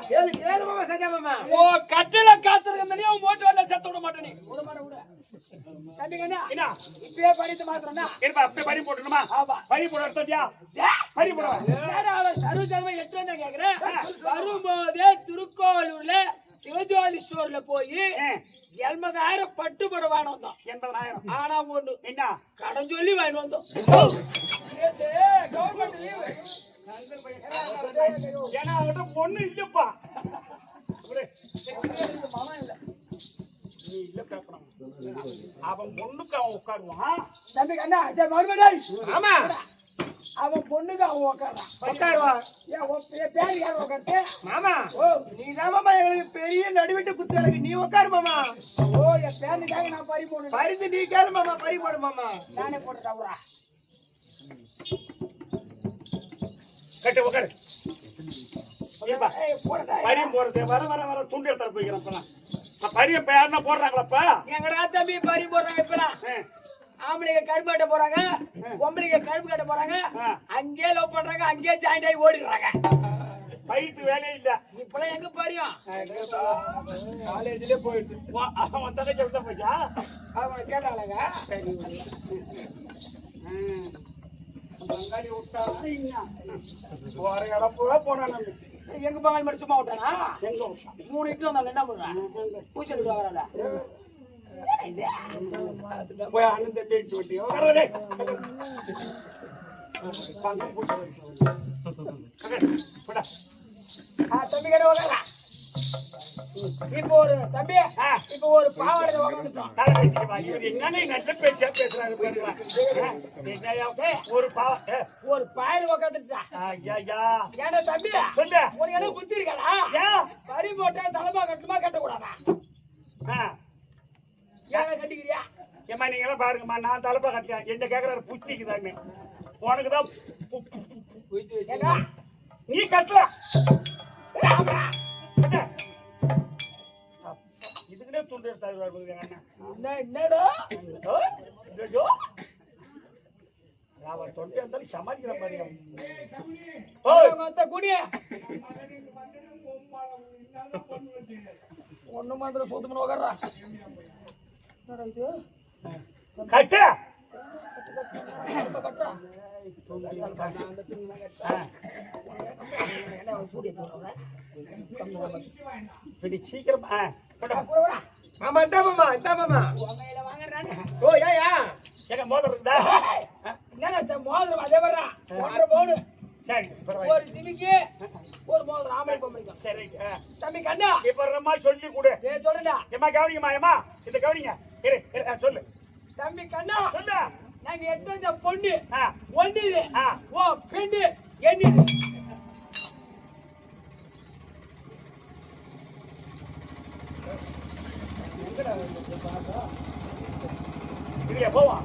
கேளு மாமா செஞ்சா மாமா. ஓ கட்டில காத்துறதுன்னு நீ மோட்டு வரல செத்து விட மாட்டே. நீ விட மாட்டே. கண்டிங்கண்ணா என்ன இப்பயே பரித்து மாத்திரம்னா இருப்பா. அப்படியே பறி போட்டுணுமா? ஆமா பறி போட எடுத்ததியா? பறி போடுவா. சர்வதர்ம 8 தான் கேக்குறேன். வரும்போதே திருக்கோளூர்ல சிவஜோதி ஸ்டோர்ல போய் 80,000 பட்டு புடவை வந்தோம். 80,000. ஆனா ஒண்ணு என்ன கடன் சொல்லி வாங்கி வந்தோம். ஏன்னா அவட்ட பொண்ணு இல்லப்பா. நீ இல்ல கேட்கணும். அவன் பொண்ணுக்கு அவன் உட்காருவான். தம்பி கண்ணா மறுபடியும் ஆமா அவன் பொண்ணுக்கு அவன் உட்காருவா. பேரு யார் உட்காந்து? மாமா நீ தான் மாமா எங்களுக்கு பெரிய நடுவிட்டு குத்து எனக்கு. நீ உட்காரு மாமா. ஓ என் பேருக்காக நான் பறி போடணும். பறிந்து நீ கேளு மாமா. பறி போடு மாமா. நானே போட்டுட்டா கட்டு உட்காரு. போடா. பரியம் போறது வர வர வர துண்டு எடுத்துற போய்க்கிறேன். பரியம் யாருன்னா போடுறாங்களாப்பா? எங்கடா தம்பி பறி போடுறாங்க இப்பலாம். ஆம்பளைங்க கரும்பு கட்ட போறாங்க, பொம்பளைங்க கரும்பு கட்ட போறாங்க. அங்கே லவ் பண்றாங்க, அங்கே ஜாயின் ஆகி ஓடிடுறாங்க. பைத்து வேலையே இல்ல. இப்பெல்லாம் எங்க பரியும்? காலேஜ்லயே போயிட்டு அவன் தங்கச்சி விட்டா போச்சா? அவங்க கேட்டாங்க பங்காளி விட்டாங்க. போற இடம் பூரா போனா நம்ம எங்க பங்காளி மட்டும் சும்மா விட்டானா? எங்க 3 இட்டு வந்தாங்க. என்ன பண்றான்? பூச்சி எடுத்து வராங்க. போய் அண்ணன் தம்பி எடுத்து விட்டு வர்றதே தம்பி கடை வரலாம். இப்போ ஒரு தம்பி இப்போ ஒரு பாவாடை உட்காந்துட்டோம். தலை வெட்டிக்கு வா. இவர் என்னன்னு நல்ல பேச்சா பேசுறாரு பாருங்க. என்னய்யா, ஒரு ஒரு பாயில் உட்காந்துட்டா. ஐயா ஏன்னா தம்பி சொல்லு. உனக்கு என்ன புத்தி இருக்காடா? ஏன் பறி போட்டா தலைமா கட்டுமா கட்டக்கூடாதா? ஏன் கட்டிக்கிறியா? ஏமா நீங்க எல்லாம் பாருங்கம்மா, நான் தலைப்பா கட்டிக்கேன். என்ன கேக்குறாரு புத்திக்குதான்னு. உனக்குதான் ஏண்டா? நீ கட்டல. இதுக்குன்னே துண்டு எடுத்தாரு என்னடா அவன் தொண்டை இருந்தாலும் சமாளிக்கிற மாதிரி. குடிய ஒண்ணு மாத்திரம் சொத்துமனு உட்கார்றா. இது கட்டு கட்டா சீக்கிரம் மாமா இந்த மாமா இந்த மாமா. ஓ ஏயா எங்க மோதிரம் இருக்குதா? என்ன மோதிரம் அதே வரா ஒன்றரை பவுன். சரி ஒரு ஜிமிக்கு ஒரு மோதிரம் ஆம்பளை பொம்பளைக்கும். சரி தம்பி கண்ணா இப்ப ரொம்ப சொல்லி கொடு. சொல்லுடா. ஏமா கவனிங்கம்மா, ஏமா இந்த கவனிங்க. சொல்லு தம்பி கண்ணா சொல்லு. நாங்க எட்டு வந்த பொண்ணு ஆ ஒண்ணு இது. ஓ பெண்ணு என்னது? இல்லையா போவா.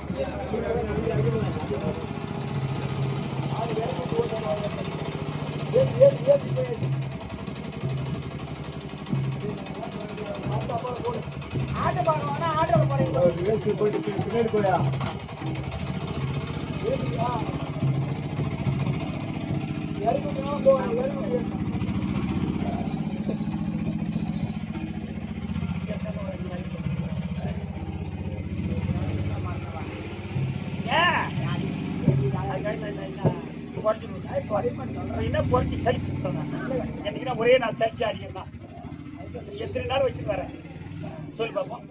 ஆட்ட பாருவானா ஆட்ட போறீங்க. பின்னாடி போயா என்ன பொறுக்கி சலிச்சு என்னைக்குன்னா ஒரே நாள் சலிச்சு அடிக்கிறதான். எத்தனை நாள் வச்சுட்டு வரேன் சொல்லு பாப்போம்.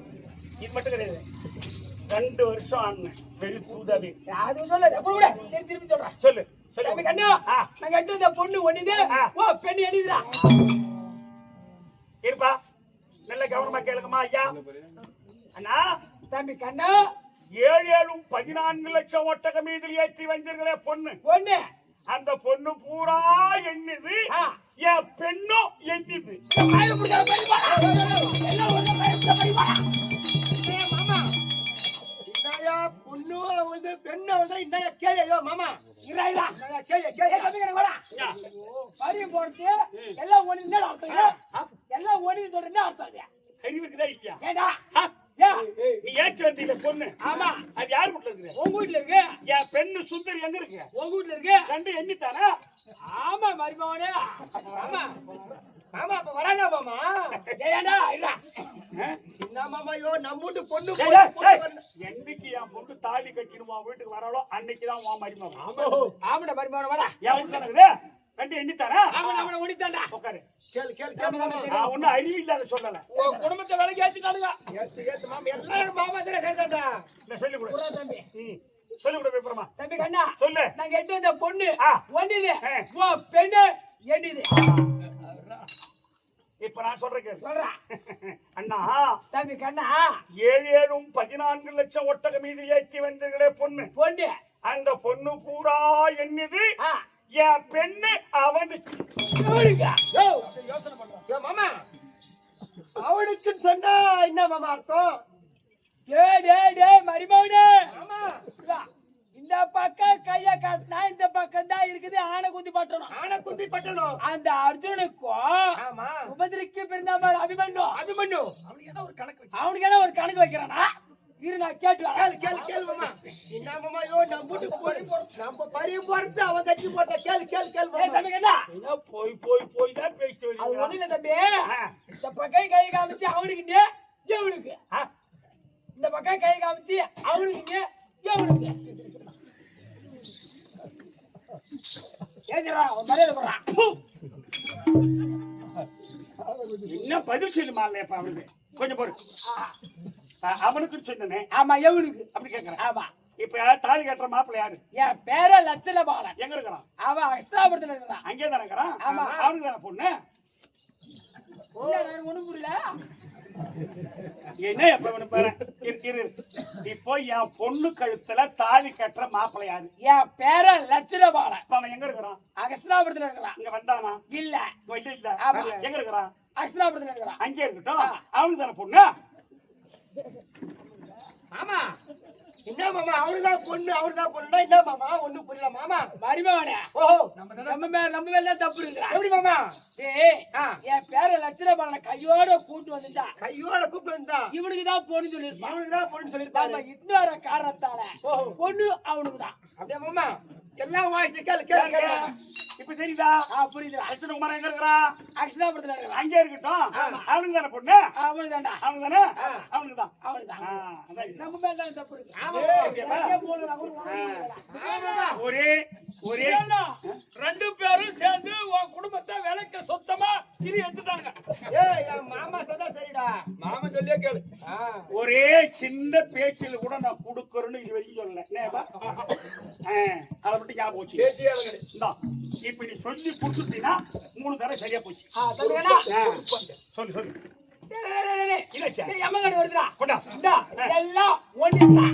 இது மட்டும் கிடையாது, 2 வருஷம் ஆனேன் வெளி தூதாது. அது சொல்லு திருப்பி சொல்றேன். சொல்லு தம்பி சொல்லு. கண்ணா நாங்க எட்டு வந்த பொண்ணு ஒண்ணுது. ஓ பெண்ணு என்னதுடா? இருப்பா, நல்ல கவனமா கேளுங்கம்மா ஐயா. அண்ணா தம்பி கண்ணா 14 லட்சம் ஒட்டக மீதில் ஏற்றி வந்தீர்களே பொண்ணு. பொண்ணு அந்த பொண்ணு பூரா எண்ணுது, என் பெண்ணும் எண்ணுது. மாமா இந்தாயா பொண்ணு வந்து பெண்ணு வந்து இந்தாயா கேளியோ மாமா. பறி போட்டு எல்லாம் ஒண்ணு அர்த்தம். எல்லாம் ஒண்ணு சொல்றேன்னு அர்த்தம். அறிவுக்குதான் இல்லையா? ஏடா நீ ஏற்றி வந்தீங்க பொண்ணு. ஆமா அது யார் வீட்டுல இருக்குது? உங்க வீட்டுல இருக்கு. என் பெண்ணு சுந்தரி எங்க இருக்கு? உங்க வீட்டுல இருக்கு. 2 எண்ணித்தானா? ஆமா மருமகனே. மாமா மாமா அப்ப வராங்க மாமா. ஏடா இல்ல என்ன மாமா யோ நம்ம வீட்டு பொண்ணு என்னைக்கு என் பொண்ணு தாலி கட்டிடுமா வீட்டுக்கு வராளோ அன்னைக்குதான் உன் மருமகன். ஆமாடா மருமகனே வரா. என் வீட்டுல இருக்குது 2 எண்ணித்தானா? ஆமா ஓடித்தாண்டா. உட்காரு. கேளு கேளு கேளு மாமா. நான் ஒன்னும் அறிவு இல்லாத சொல்லல. உன் குடும்பத்தை வேலைக்கு ஏத்திட்டானுங்க. ஏத்து மாமா எல்லாம் மாமா தானே சேர்ந்தாண்டா. நான் சொல்லி கொடு. தம்பி சொல்லி கொடு பேப்பரமா. தம்பி கண்ணா சொல்லு. நாங்க எட்டு வந்த பொண்ணு ஒண்ணுது. ஓ பெண்ணு என்னது? இப்ப நான் சொல்றேன் கேளு. சொல்றா. அண்ணா தம்பி கண்ணா 14 லட்சம் ஒட்டக மீது ஏற்றி வந்தீர்களே பொண்ணு. பொண்ணு அந்த பொண்ணு பூரா எண்ணுது, என் பெண்ணு அவனுக்கு. மாமா அவனுக்கு சொன்னா என்ன மாமா அர்த்தம்? மருமகனே மாமா இந்த பக்கம் கைய காட்டினா இந்த பக்கம் தான் இருக்குது. ஆனை குந்தி பட்டணும். ஆனை குந்தி பட்டணும். அந்த அர்ஜுனுக்கும் ஆமா உபதிரிக்கு பிறந்த அபிமன்யு அபிமன்யு அவனுக்கு என்ன ஒரு கணக்கு வைக்கிறானா? இரு நான் கேட்டு கேளு கேளு கேளு மாமா. என்ன மாமா யோ நம்ம வீட்டுக்கு போய் நம்ம பறி போறது அவன் கட்டி போட்ட. கேளு கேளு கேளு மாமா. தம்பி கண்ணா என்ன போய் தான் பேசிட்டு அது வரீங்க? ஒண்ணு இல்ல தம்பி. இந்த பக்கம் கை காமிச்சு அவனுக்கு எவனுக்கு, இந்த பக்கம் கை காமிச்சு அவனுக்கு எவனுக்கு ஏஜரா ஒரு மரியாதை போடுறான். என்ன பதில் சொல்லுமா இல்லையா அவனுக்கு? கொஞ்சம் பொறு. அவனுக்கு சொன்னே. ஆமா எவனுக்கு அப்படி கேட்கறேன். ஆமா இப்ப தாலி கட்டுற மாப்பிள்ள யாரு? என் பேர லட்சல பாலன். எங்க இருக்கிறான்? அவன் அஸ்தாபுரத்துல இருக்கிறான். அங்கே தானே இருக்கிறான். ஆமா அவனுக்கு தானே பொண்ணு. ஒண்ணும் புரியல. என்ன எப்ப வேணும் பாரு. இரு. இப்போ என் பொண்ணு கழுத்துல தாலி கட்டுற மாப்பிள்ளை யாரு? என் பேர லட்சணபாலன். இப்ப அவன் எங்க இருக்கிறான்? அகஸ்தினாபுரத்துல இருக்கிறான். இங்க வந்தானா? இல்ல இல்ல. ஆமா. எங்க இருக்கிறான்? அகஸ்தினாபுரத்துல இருக்கிறான். அங்கே இருக்கட்டும். அவனுக்கு தானே பொண்ணு. மாமா என்ன மாமா அவருதான் பொண்ணு பொண்ணுனா என்ன மாமா ஒண்ணும் புரியல மாமா. மருமகனே. ஓஹோ நம்ம மேல தப்பு இருக்குறா. எப்படி மாமா? ஏய் என் பேர லட்சணபாலனை கையோட கூட்டு வந்துட்டா. கையோட கூப்பிட்டு வந்தா இவனுக்கு தான் பொண்ணு சொல்லிருப்பான். அவனுக்கு தான் பொண்ணு சொல்லிருப்பாங்க. நம்ம இன்னொரு காரணத்தால பொண்ணு அவனுக்கு தான். அப்படியே மாமா எல்லாம் வாய்ஸ் கேளு. இப்ப தெரியுதா? புரியுதா? லட்சணகுமார் எங்க இருக்கிறான்? அகஸ்தினாபுரத்துல இருக்கிறான். அங்கே இருக்கட்டும். அவனுக்கு தானே பொண்ணு. அவனுக்கு தான்டா. அவனுக்கு தானே. அவனுக்கு தான். அவனுக்கு தான். அதான் இது. நம்ம மேல தான் தப்பு இருக்கு. ஒரே ரெண்டு பேரும் சேர்ந்து உன் குடும்பத்தை விலைக்கு சொத்தமா திரி எடுத்துட்டாங்க. ஏய் என் மாமா சொன்னா சரிடா. மாமன் சொல்லியே கேளு. ஒரே சின்ன பேச்சில் கூட நான் கொடுக்கறேன்னு இது வரைக்கும் சொல்லல. என்னப்பா? அதை மட்டும் ஞாபகம் வச்சு. இப்ப நீ சொல்லி கொடுத்துட்டீங்கன்னா 3 தடவை சரியா போச்சு. சொல்லு. எம்மங்கடி வருதுடா. கொண்டா. எல்லாம் ஒண்ணுதான்.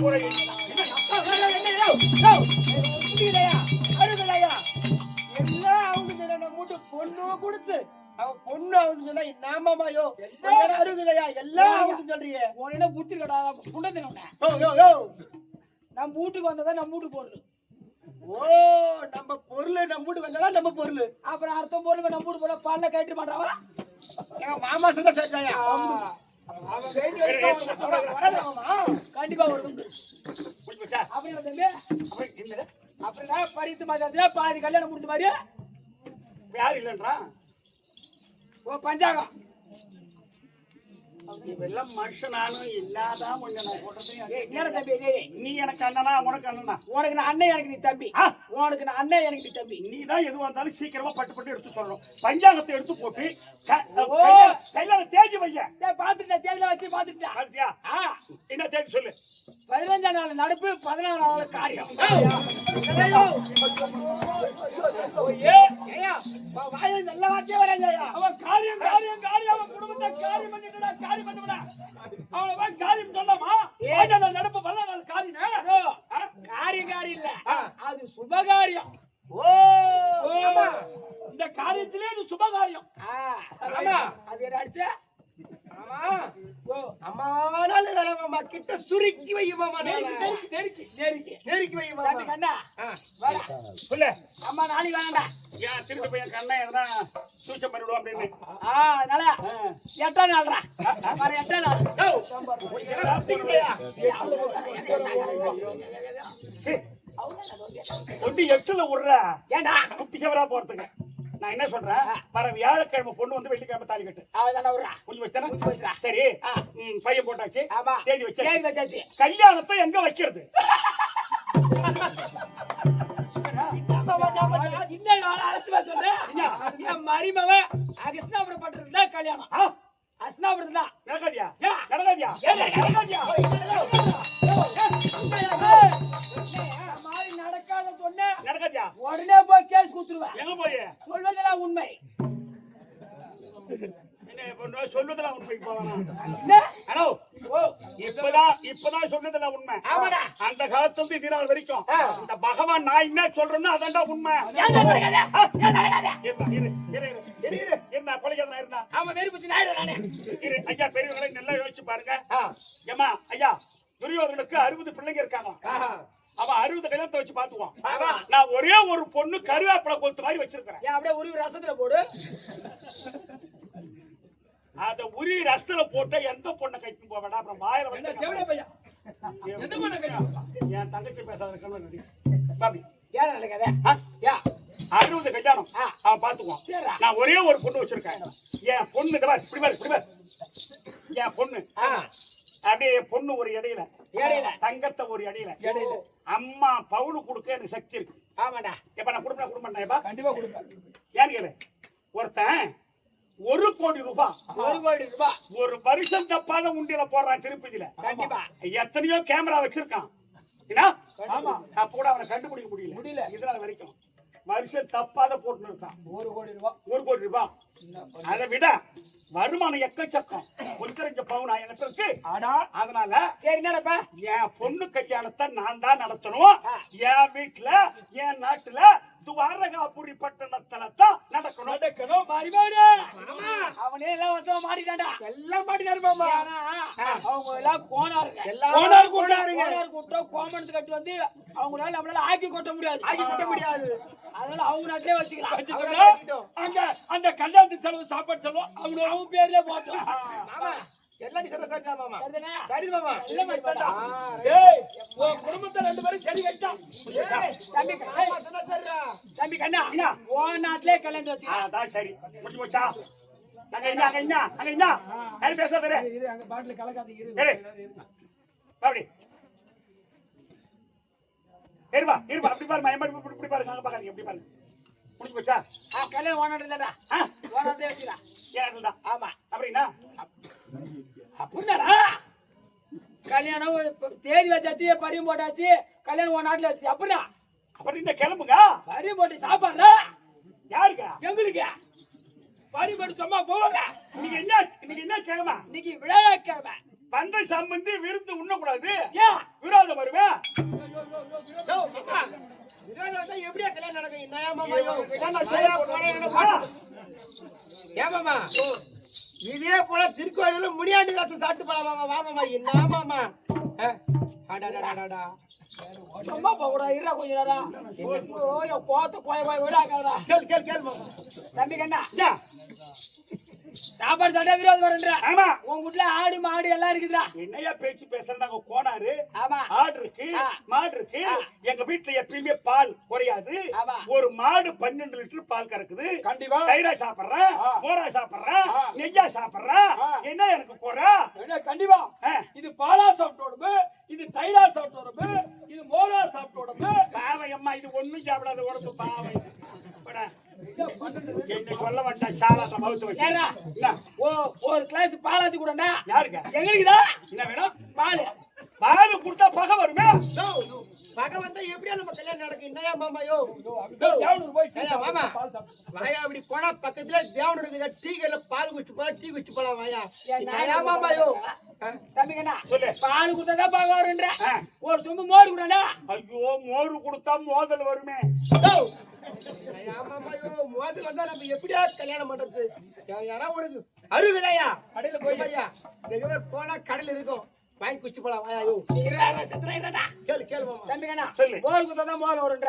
எல்லாம் அவனுக்கு நம்ம மூட்டு பொண்ணு கொடுத்து அவன் பொண்ணு அவனுக்கு சொன்னா நாமாமாயோ அருகுதையா எல்லாம் அவனுக்கு சொல்றீங்க. உன புத்தி கடா புண்டை. நம்ம வீட்டுக்கு வந்ததா நம்ம வீட்டுக்கு பொருள். ஓ நம்ம பொருள் நம்ம வீட்டுக்கு வந்தாதான் நம்ம பொருள். அப்புறம் அர்த்தம் பொருள் நம்ம வீட்டு போனா பால்ல கட்டி மாட்டாவா? எங்க மாமா சொன்னா சரிதாயா? கண்டிப்பா வரும். அப்படி வந்து அப்படின்னா பரித்து மாதாச்சுன்னா பாதி கல்யாணம் முடிஞ்ச மாதிரி யாரு இல்லன்றா? ஓ பஞ்சாகம் இவெல்லாம் மனுஷனானும் இல்லாதான் கொஞ்சம் நான் போட்டது. என்ன தம்பி? நீ எனக்கு அண்ணனா உனக்கு அண்ணனா? உனக்கு நான் அண்ணன் எனக்கு நீ தம்பி. உனக்கு நான் அண்ணன் எனக்கு நீ தம்பி. நீ தான் எதுவா இருந்தாலும் சீக்கிரமா பட்டு எடுத்து சொல்லணும். பஞ்சாங்கத்தை எடுத்து போட்டு கையில தேதி வைய. பாத்துட்டேன் தேதியில வச்சு பாத்துட்டேன். பாத்தியா? என்ன தேதி சொல்லு. 15ஆம் நாள் நடப்பு 16ஆம் நாள் காரியம். நல்ல வார்த்தையே வராங்க. அவன் காரியம் அவன் குடும்பத்தை காரியம் பண்ணிட்டா காரியம் பண்ணுடா. அவன காரியம் சொல்லாமா? நடப்பு 14 நாள் காரியம் இல்ல. அது சுபகாரியம். ஓ இந்த காரியத்திலே இது சுபகாரியம். அது என்ன அடிச்ச? அம்மானால வேற மாமா கிட்ட சுருக்கி வை மாமா. நெருக்கி வை மாமா. கண்ணா வாடா சொல்லு. அம்மா நாளைக்கு வேணாம்டா. ஏன் திருட்டு போய் கண்ணா எதனா சூச்சம் பண்ணிடுவோம் அப்படின்னு. அதனால 8ஆம் நாள்டா. வர 8ஆம் நாள். ஒட்டி 8ல விடுற. ஏண்டா குட்டி சவரா போறதுக்கு நான் என்ன சொல்றேன்? வர வியாழக்கிழமை பொண்ணு வந்து வெள்ளிக்கிழமை தாலி கட்டு. அவதான விடுறா. கொஞ்சம் வச்சா சரி. பையன் போட்டாச்சு. தேதி வச்சாச்சு. கல்யாணத்தை எங்க வைக்கிறது? மரிமவன் அகஸ்தினாபுரம் பண்றதுதான் கல்யாணம். அகஸ்தினாபுரம் தான் நடக்காத சொன்ன உடனே போய் கேஸ் குடுத்துருவேன். எங்க போய் சொல்வதெல்லாம் உண்மை. சொல்வதெல்லாம் உண்மை. ஹலோ இப்பதான் சொன்னதெல்லாம் உண்மை. ஆமாடா. அந்த காலத்துல இருந்து இது நாள் வரைக்கும் இந்த பகவான் நான் என்ன சொல்றேன்னா அதான்டா உண்மை. இருந்தா கொலைக்காதனா இருந்தா அவன் வெறி பிடிச்சு நாயிட நானே. ஐயா பெரியவங்களை நல்லா யோசிச்சு பாருங்க. ஏமா ஐயா துரியோதனுக்கு 60 பிள்ளைங்க இருக்காங்க. அவன் 60 கல்யாணத்தை வச்சு பாத்துவான். நான் ஒரே ஒரு பொண்ணு கருவேப்பிலை கொத்து மாதிரி வச்சிருக்கிறேன். அப்படியே ஒரு ரசத்துல போடு. அத உரி ரசத்துல போட்ட எந்த பொண்ணை கட்டின்னு போவேடா? அப்புறம் வாயில வந்து என் தங்கச்சி பேசாத பாபி ஏன் நடக்காத? 60 கல்யாணம் அவன் பாத்துக்குவான். நான் ஒரே ஒரு பொண்ணு வச்சிருக்கேன். என் பொண்ணு இப்படி பாரு. என் பொண்ணு அப்படியே பொண்ணு ஒரு இடையில தங்கத்தை ஒரு இடையில அம்மா பவுனு கொடுக்க எனக்கு சக்தி இருக்கு. ஆமாடா. எப்ப நான் கொடுப்பேன் கண்டிப்பா கொடுப்பேன். ஏன்னு கேளு. ஒருத்தன் 1 கோடி ரூபாய் 1 கோடி ரூபாய் ஒரு வருஷம் தப்பாத உண்டியில போடுறான் திருப்பதியில. கண்டிப்பா எத்தனையோ கேமரா வச்சிருக்கான். அப்ப கூட அவனை கண்டுபிடிக்க முடியல. இதனால வரைக்கும் வருஷம் தப்பாத போட்டு இருக்கான். 1 கோடி ரூபாய் 1 கோடி ரூபாய். அதை விட வருமானம் எக்கச்சக்கம் கொஞ்சம் பவுன் எனக்கு இருக்கு. ஆடா அதனால சரி என்னடா என் பொண்ணு கல்யாணத்தை நான் தான் நடத்தணும். என் வீட்டுல என் நாட்டுல துவாரகாபுரி பட்டணத்துல தான் நடக்கணும். நடக்கணும் மரிமாடு. அவனே எல்லாம் வசமா மாட்டிட்டான்டா. எல்லாம் மாட்டினாரு மாமா. அவங்க எல்லாம் கோணாருங்க. கோணாரு கூட்டாருங்க. கோணாரு கூட்ட கோமணத்து கட்டி வந்து அவங்களால நம்மளால ஆக்கி கொட்ட முடியாது. ஆக்கி கொட்ட முடியாது. அதனால அவங்க நாட்டிலே வச்சுக்கலாம். வச்சுட்டோம். அங்க அந்த கல்யாணத்து செலவு சாப்பாடு செலவு அவங்க பேர்ல போட்டோம். மாமா எல்லாம் நீ சொல்ற சரிதா மாமா. சரிதானே? சரி மாமா. எல்லாம் பண்ணிட்டா. ஏய் உன் குடும்பத்தை ரெண்டு பேரும் சரி கட்டான். தம்பி மாமா சொன்னா சரிடா. தம்பி கண்ணா என்ன? உன் நாட்டிலே கல்யாணம் வச்சு அதான் சரி முடிஞ்சு போச்சா? அங்க யாரும் பேசாதே. இரு அங்க பாட்டில் கலக்காதீங்க இரு. அப்படி இருப்பா அப்படி பாருமா இப்படி பாருங்க அங்க பாக்காதீங்க எப்படி பாருங்க முடிஞ்சு போச்சா? கல்யாணம் ஓனாடுதாடா. ஓனாடுதே வச்சுடா. ஏன் தான் ஆமா. அப்படின்னா அப்படின்னாடா கல்யாணம் தேதி வச்சாச்சு பரியும் போட்டாச்சு கல்யாணம் உன் நாட்டுல வச்சு அப்படின்னா அப்படின்னா கிளம்புங்க. பரியும் போட்டு சாப்பாடுல யாருக்கா? எங்களுக்கு பரியும் போட்டு சும்மா போவாங்க. இன்னைக்கு என்ன கிழமை? இன்னைக்கு விளையாக்கிழமை. பந்த சம்பந்தி விருந்து உண்ணக்கூடாது. ஏன் விரோதம் வருவேன். விரோதம் வந்தா எப்படியா கல்யாணம் நடக்கும்? என்னயா மாமா ஏன் மாமா இதே போல திருக்கோயில முடியாண்டு காசு சாப்பிட்டு போலாம் மாமா. வா மாமா. என்ன மாமா சும்மா போக கூடாது. இருடா கொஞ்ச நேரம். கோத்த கோய விடாக்காதா. கேள் மாமா. தம்பி கண்ணா சாப்பாடு சாப்பிட்டா விரோதம் வரும்ன்ற. ஆமா. உங்க வீட்டுல ஆடு மாடு எல்லாம் இருக்குதுடா. என்னையா பேச்சு பேசுற? நாங்க கோனாரு. ஆமா. ஆடு இருக்கு, மாடு இருக்கு. எங்க வீட்டுல எப்பயுமே பால் குறையாது. ஆமா. ஒரு மாடு 12 லிட்டர் பால் கறக்குது. கண்டிப்பா. தயிரா சாப்பிடுறேன், மோரா சாப்பிடுறேன், நெய்யா சாப்பிடுறேன். என்ன எனக்கு குறை? என்ன கண்டிப்பா இது பாலா சாப்பிட்ட உடம்பு, இது தயிரா சாப்பிட்ட உடம்பு, இது மோரா சாப்பிட்ட உடம்பு. பாவை அம்மா இது ஒண்ணும் சாப்பிடாத உடம்பு பாவை. என்ன சொல்ல வேண்டாம். சாலாட்ட மவுத்து வச்சு ஒரு கிளாஸ் பாலாச்சு கூடண்டா. யாருங்க? எங்களுக்குதான் என்ன வேணும்? பால் பால் கொடுத்தா பகை வருமே. பகை வந்தா எப்படியா நம்ம கல்யாணம் நடக்கும்? என்னயா மாமா யோ தேவனூர் போய் ஏய்யா, மாமா. பால் சாப்பிட்டு வாயா அப்படி போனா பக்கத்துல தேவன் இருக்குது. டீ கடையில பால் குடிச்சு போலாம், டீ குடிச்சு போலாம். வாயா என்னயா மாமா யோ தம்பி கண்ணா சொல்லு. பால் கொடுத்தா பகை வரும்ன்ற. ஒரு சொம்பு மோர் கூடண்டா. ஐயோ மோரு கொடுத்தா மோதல் வருமே. மோதல் வந்தா நம்ம எப்படியா கல்யாணம் பண்றது? யாரா உனக்கு அருகுதாயா கடையில போய் போனா கடல் இருக்கும், வாங்கி குடிச்சு போலாம். வாயா கேளு மாமா. தம்பி கண்ணா சொல்லு. மோர் கொடுத்தா மோர் வரும்ன்ற.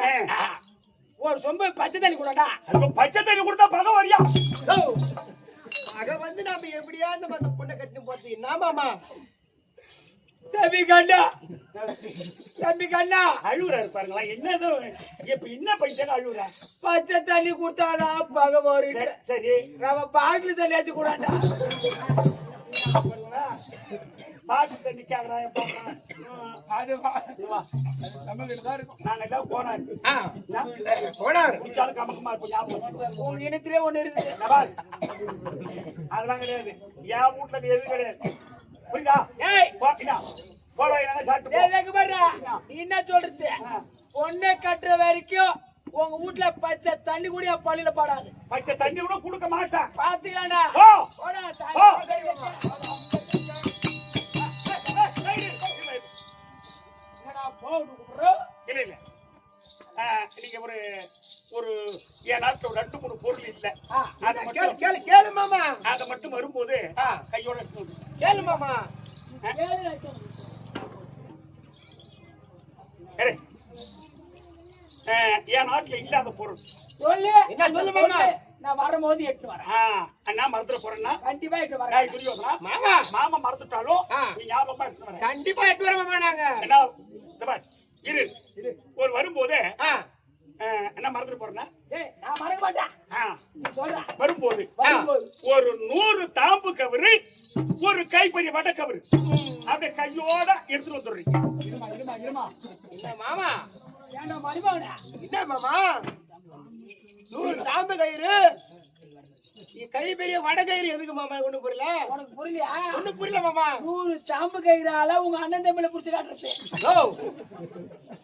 ஒரு சொம்பு பச்சை தண்ணி கூடண்டா. ஐயோ பச்சை தண்ணி கொடுத்தா பகை வரியா? பகை வந்து நம்ம எப்படியா அந்த பொண்ணை கட்டின்னு போறது? என்ன மாமா? தம்பி கண்ணா தம்பி கண்ணா அழுவுறா இருப்பாருங்களா? என்னது இப்ப என்ன பைசா அழுவுறா? பச்சை தண்ணி கொடுத்தாதான் பகை வரும். சரி நம்ம பாட்டில் தண்ணியாச்சு கூடாண்டா. பாட்டு தண்ணிக்காதரா அது தமிழ்ல தான் இருக்கும். நாங்க எல்லாம் போனாரு போனாரு குடிச்சாலும் கமக்கமா இருக்கும். ஞாபகம் வச்சுக்கோ. உங்க இனத்திலே ஒண்ணு இருக்குது. அதெல்லாம் கிடையாது. என் வீட்டுல எதுவும் கிடையாது. புரியுதா? ஏய் போடுவாங்க சாப்பிட்டு நீ என்ன சொல்றது? பொண்ணை கட்டுற வரைக்கும் உங்க வீட்டுல பச்சை தண்ணி கூட என் பள்ளியில படாது. பச்சை தண்ணி கூட கொடுக்க மாட்டேன். பாத்துக்கலாம்டா. இல்ல இல்ல நீங்க ஒரு என் நாட்டுல ஒரு 2-3 பொருள் இல்ல. கேளு மாமா. அதை மட்டும் வரும்போது கையோட கேளு மாமா. என் நாட்டுல இல்லாத பொருள் சொல்லு. என்ன சொல்லு மாமா? நான் வரும்போது எட்டு வரேன். நான் மறந்துட போறேன்னா கண்டிப்பா எட்டு வரேன். மாமா மறந்துட்டாலும் நீ ஞாபகமா எடுத்து வரேன். கண்டிப்பா எட்டு வர மாமா. நாங்க என்ன இரு ஒரு வரும்போது என்ன மறந்துட்டு போறேன்னா நான் மறக்க மாட்டேன். சொல்றேன் வரும்போது ஒரு 100 தாம்பு கவரு, ஒரு கைப்பறி வடை கவரு அப்படியே கையோட எடுத்துட்டு வந்துடுறீங்க. என்ன மாமா? ஏன்டா மணிமாவன? என்ன மாமா 100 தாம்பு கயிறு, கை பெரிய வடை கயிறு எதுக்கு மாமா? ஒண்ணு புரியல. உனக்கு புரியலையா? ஒண்ணு புரியல மாமா. 100 தாம்பு கயிறால உங்க அண்ணன் தம்பில புடிச்சு காட்டுறது.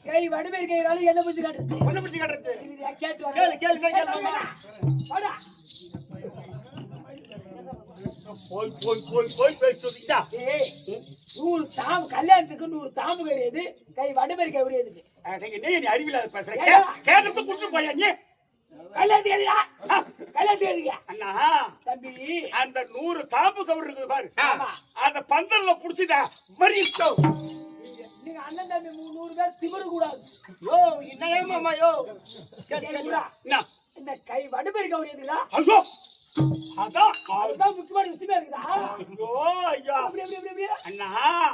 கை வடமேர் கயிறால என்ன புடிச்சு காட்டுறது? ஒண்ணு புடிச்சு காட்டுறது. கேட்டு கேளு மாமா. வாடா. போய் போய் போய் போய் பேசுறீங்க. ஏய் 100 தாம்பு கல்யாணத்துக்கு 100 தாம்பு கறியது கை வடபெரி கவரியதுக்கு. என்ன நீ அறிவில்லாத பேசுற? கேட்கறது குட்டு போயா நீ? கல்யாணத்துக்கு எதுடா? கல்யாணத்துக்கு எதுக்கு? அண்ணா தம்பி அந்த 100 தாம்பு கவர் இருக்குது பாரு. ஆமா. அந்த பந்தல்ல புடிச்சிட்டா வரிச்சோ. நீங்க அண்ணன் தம்பி 300 பேர் திமிரு கூடாது. யோ என்னையா மாமா யோ சரிங்களா? என்ன? இந்த கை வடபெரி கவரியதுடா. ஐயோ அதான் அதுதான் முக்கியமான விஷயமே இருக்குதா? ஐயோ ஐயா அப்படி அப்படி அப்படி அப்படி. அண்ணா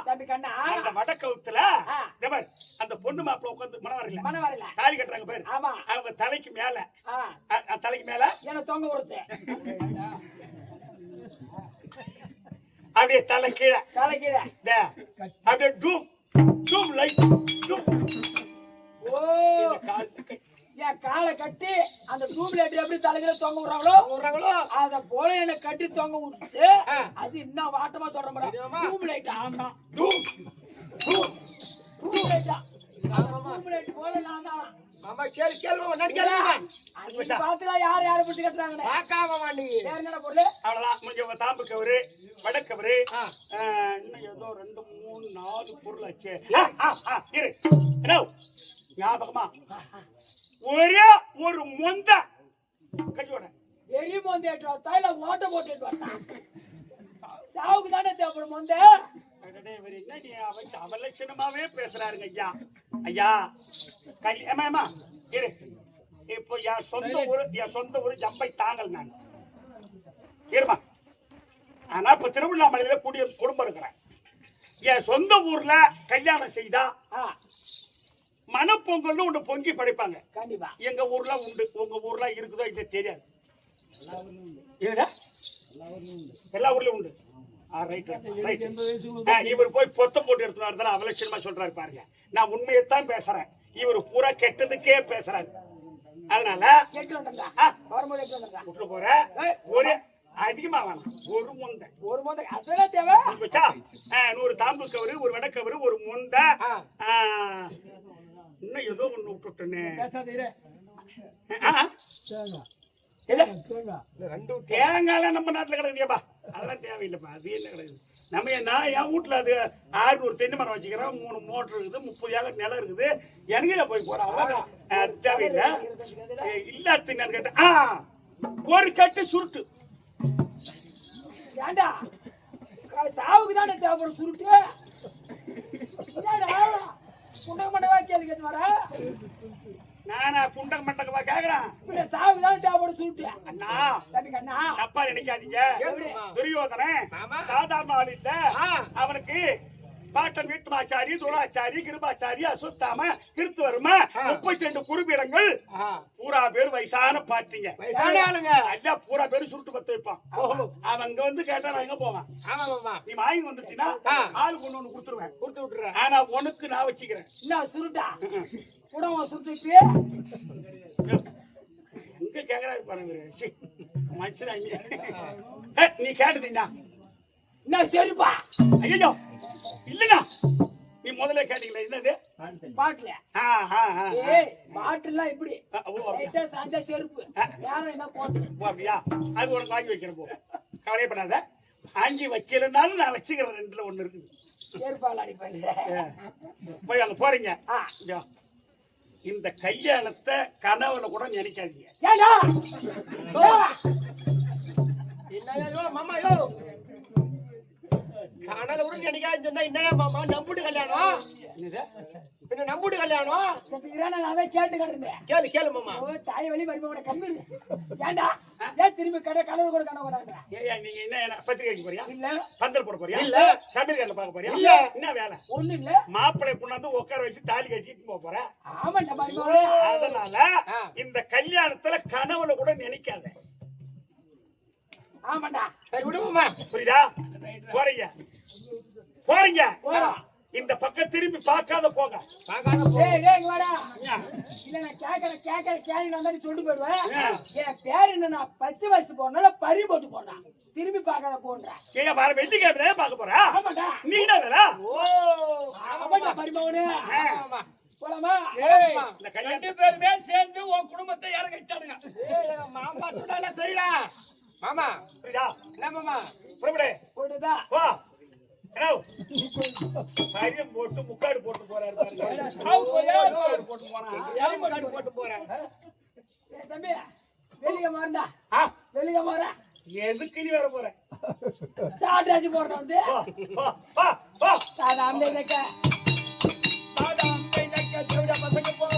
தம்பி கண்ணா அந்த வடக்கவுத்துல ஆ. இந்த பாரு அந்த பொண்ணு மாப்பிள்ள உட்கார்ந்து மனம் வரல மன வரல. தாலி கட்டுறாங்க பாரு. ஆமா. அவங்க தலைக்கு மேல ஆ தலைக்கு மேல என்ன தொங்க விடுறது. அப்படியே தலை கீழே தலை கீழே. இந்த அப்படியே டூம் டூம் லைட் டூம் ஓ கால் என் காலை கட்டி அந்த டியூப்ல எப்படி தலைகளை தொங்க விடுறாங்களோ அத போல என்ன கட்டி தொங்க விட்டு அது இன்னும் வாட்டமா சொல்ற மாதிரி டியூப் லைட். ஆமா டூம் டூம் டியூப் லைட்டா டியூப் லைட் போல நான் தான். மாமா கேளு கேளு மாமா நான் கேளு அது பாத்துடா யார் பிடிச்சு கட்டுறாங்கன்னு. பாக்காம மாமா நீ ஏங்கடா பொருளு அவ்வளவுதான் முடிஞ்ச தாம்பு கவரு வடக்கவரு இன்னும் ஏதோ 2 3 4 பொருள் ஆச்சு. இரு என்ன ஞாபகமா ஒரே ஒரு மொந்த கையோட எரி மொந்த ஏற்று வரத்தா இல்ல ஓட்ட போட்டு ஏற்று வரத்தா? சாவுக்கு தானே தேவைப்படும் மொந்த. என்னடி அவலட்சணமாவே பேசுறாருங்க ஐயா. ஐயா ஏமா இரு இப்போ என் சொந்த ஊரு ஜம்பை தாங்கல் நான் இருமா. ஆனா இப்ப திருவண்ணாமலையில கூடிய குடும்பம் இருக்கிறேன். என் சொந்த ஊர்ல கல்யாணம் செய்தா மனப்பொங்கல்னு ஒண்ணு பொங்கி படைப்பாங்க. கண்டிப்பா எங்க ஊர்ல உண்டு. உங்க ஊர்ல இருக்குதோ இல்ல தெரியாது. எல்லா ஊர்லயும் உண்டு. இவர் போய் பொத்த போட்டு எடுத்து அவலட்சணமா சொல்றாரு பாருங்க. நான் உண்மையைத்தான் பேசுறேன். இவர் பூரா கெட்டதுக்கே பேசுறாரு. அதனால விட்டு போற ஒரு அதிகமா வேணாம். ஒரு முந்தை அதெல்லாம் தேவை. 100 தாம்பு கவரு ஒரு வடக்கவரு ஒரு முந்த இன்னும் ஏதோ ஒண்ணு விட்டுட்டேன்னு தேங்காய் நம்ம நாட்டுல கிடையாதுப்பா. அதெல்லாம் தேவையில்லைப்பா. அது என்ன கிடையாது. நம்ம நான் என் வீட்டுல அது 600 தென்னை மரம் வச்சுக்கிறேன். 3 மோட்டர் இருக்குது. 30 ஏக்கர் நிலம் இருக்குது. எனக்கு போய் போறேன். அவ்வளவு தேவையில்லை. இல்லாத கேட்டா ஒரு கட்டு சுருட்டு ஏண்டா சாவுக்கு தானே தேவைப்படும் சுருட்டு. குண்டக மண்டவா கேள்வி கேட்டு வர நானா குண்டக மண்டகமா கேக்குறேன். சாவுக்கு தானே தேவைப்படும் சுருட்டு. அண்ணா தம்பி கண்ணா தப்பா நினைக்காதீங்க. துரியோதனை சாதாரண ஆள் இல்ல. அவனுக்கு பாட்டன் வீட்டுமாச்சாரி துளாச்சாரி கிருபாச்சாரி அசுத்தாம கிருத்துவர்ம 32 குருபீடங்கள் பூரா பேர் வயசான பாட்டிங்க. ஐயா பூரா பேரு சுருட்டு பத்து வைப்பான். அவங்க வந்து கேட்டா நான் எங்க போவேன்? நீ வாங்கி வந்துட்டீங்கன்னா ஆள் ஒண்ணு கொடுத்துருவேன். கொடுத்து விட்டுறேன். ஆனா உனக்கு நான் வச்சுக்கிறேன். என்ன சுருட்டா கூட சுருட்டு எங்க கேக்குறாரு பாருங்க மனுஷன். நீ கேட்டதீங்க என்ன சரிப்பா? ஐயோ இல்லையா நீ முதல்ல கேட்டீங்களா? என்னது பாட்டுல பாட்டுலாம் இப்படி சாஞ்சா செருப்பு வேற என்ன போட்டு அப்படியா? அது உனக்கு வாங்கி வைக்கிறேன். போ கவலையப்படாத. வாங்கி வைக்கலனாலும் நான் வச்சுக்கிறேன். 2ல 1 இருக்குது. செருப்பால் அடிப்பேன். போய் அங்க போறீங்க. இந்த கல்யாணத்தை கனவுல கூட நினைக்காதீங்க. மாமா யோ கனவுல கூட நினைக்காதுன்னு சொன்னா என்னையா மாமா நம்புடு கல்யாணம்? பின்ன நம்புடு கல்யாணம் சத்திக்கிறான நான் தான் கேட்டு கிடந்தேன். கேளு கேளு மாமா. தாய் வழி மருமகோட கம்மி ஏண்டா ஏன் திரும்பி கனவு கூட கனவு கூடாங்க? நீங்க என்ன பத்திரிகைக்கு போறியா? இல்ல பந்தல் போட போறியா? இல்ல சமையல் கல்ல பார்க்க போறியா? இல்ல என்ன வேலை? ஒண்ணு இல்ல. மாப்பிள்ளை கொண்டாந்து உட்கார வச்சு தாலி கட்டிட்டு போக போற. ஆமாண்டா மருமகளே. அதனால இந்த கல்யாணத்துல கனவுல கூட நினைக்காத. ஆமாண்டா. சரி விடு மாமா. புரியுதா? போறீங்க போறீங்க. இந்த பக்கம் திரும்பி பார்க்காத போங்க. பார்க்காத போ. டேய் டேய் வாடா. இல்ல நான் கேக்குற கேள்வி நான் சொல்லிட்டு போடுவேன். என் பேர் என்ன? நான் பச்சை வயசு போறனால பறி போட்டு போறேன். திரும்பி பார்க்காத போன்றா. ஏங்க வர வெட்டி கேட்றே பார்க்க போறா? ஆமாடா. நீ என்ன வேற? ஓ ஆமாடா மருமகனே. ஆமா. போலாமா? இந்த கல்யாணம் 2 பேருமே சேர்ந்து உன் குடும்பத்தை இறங்கிட்டானுங்க. மாமா சொன்னால சரிடா. மாமா புரியுதா? என்ன மாமா? புறப்படு. ஏய் தம்பி வெளிய மாறடா ஆ, வெளிய மாற எதுக்கு நீ வர போற சாட்ராசி போறணும் வந்து வா, வா, வா. சாதா அம்பே நக்க தேவடா பசங்க போ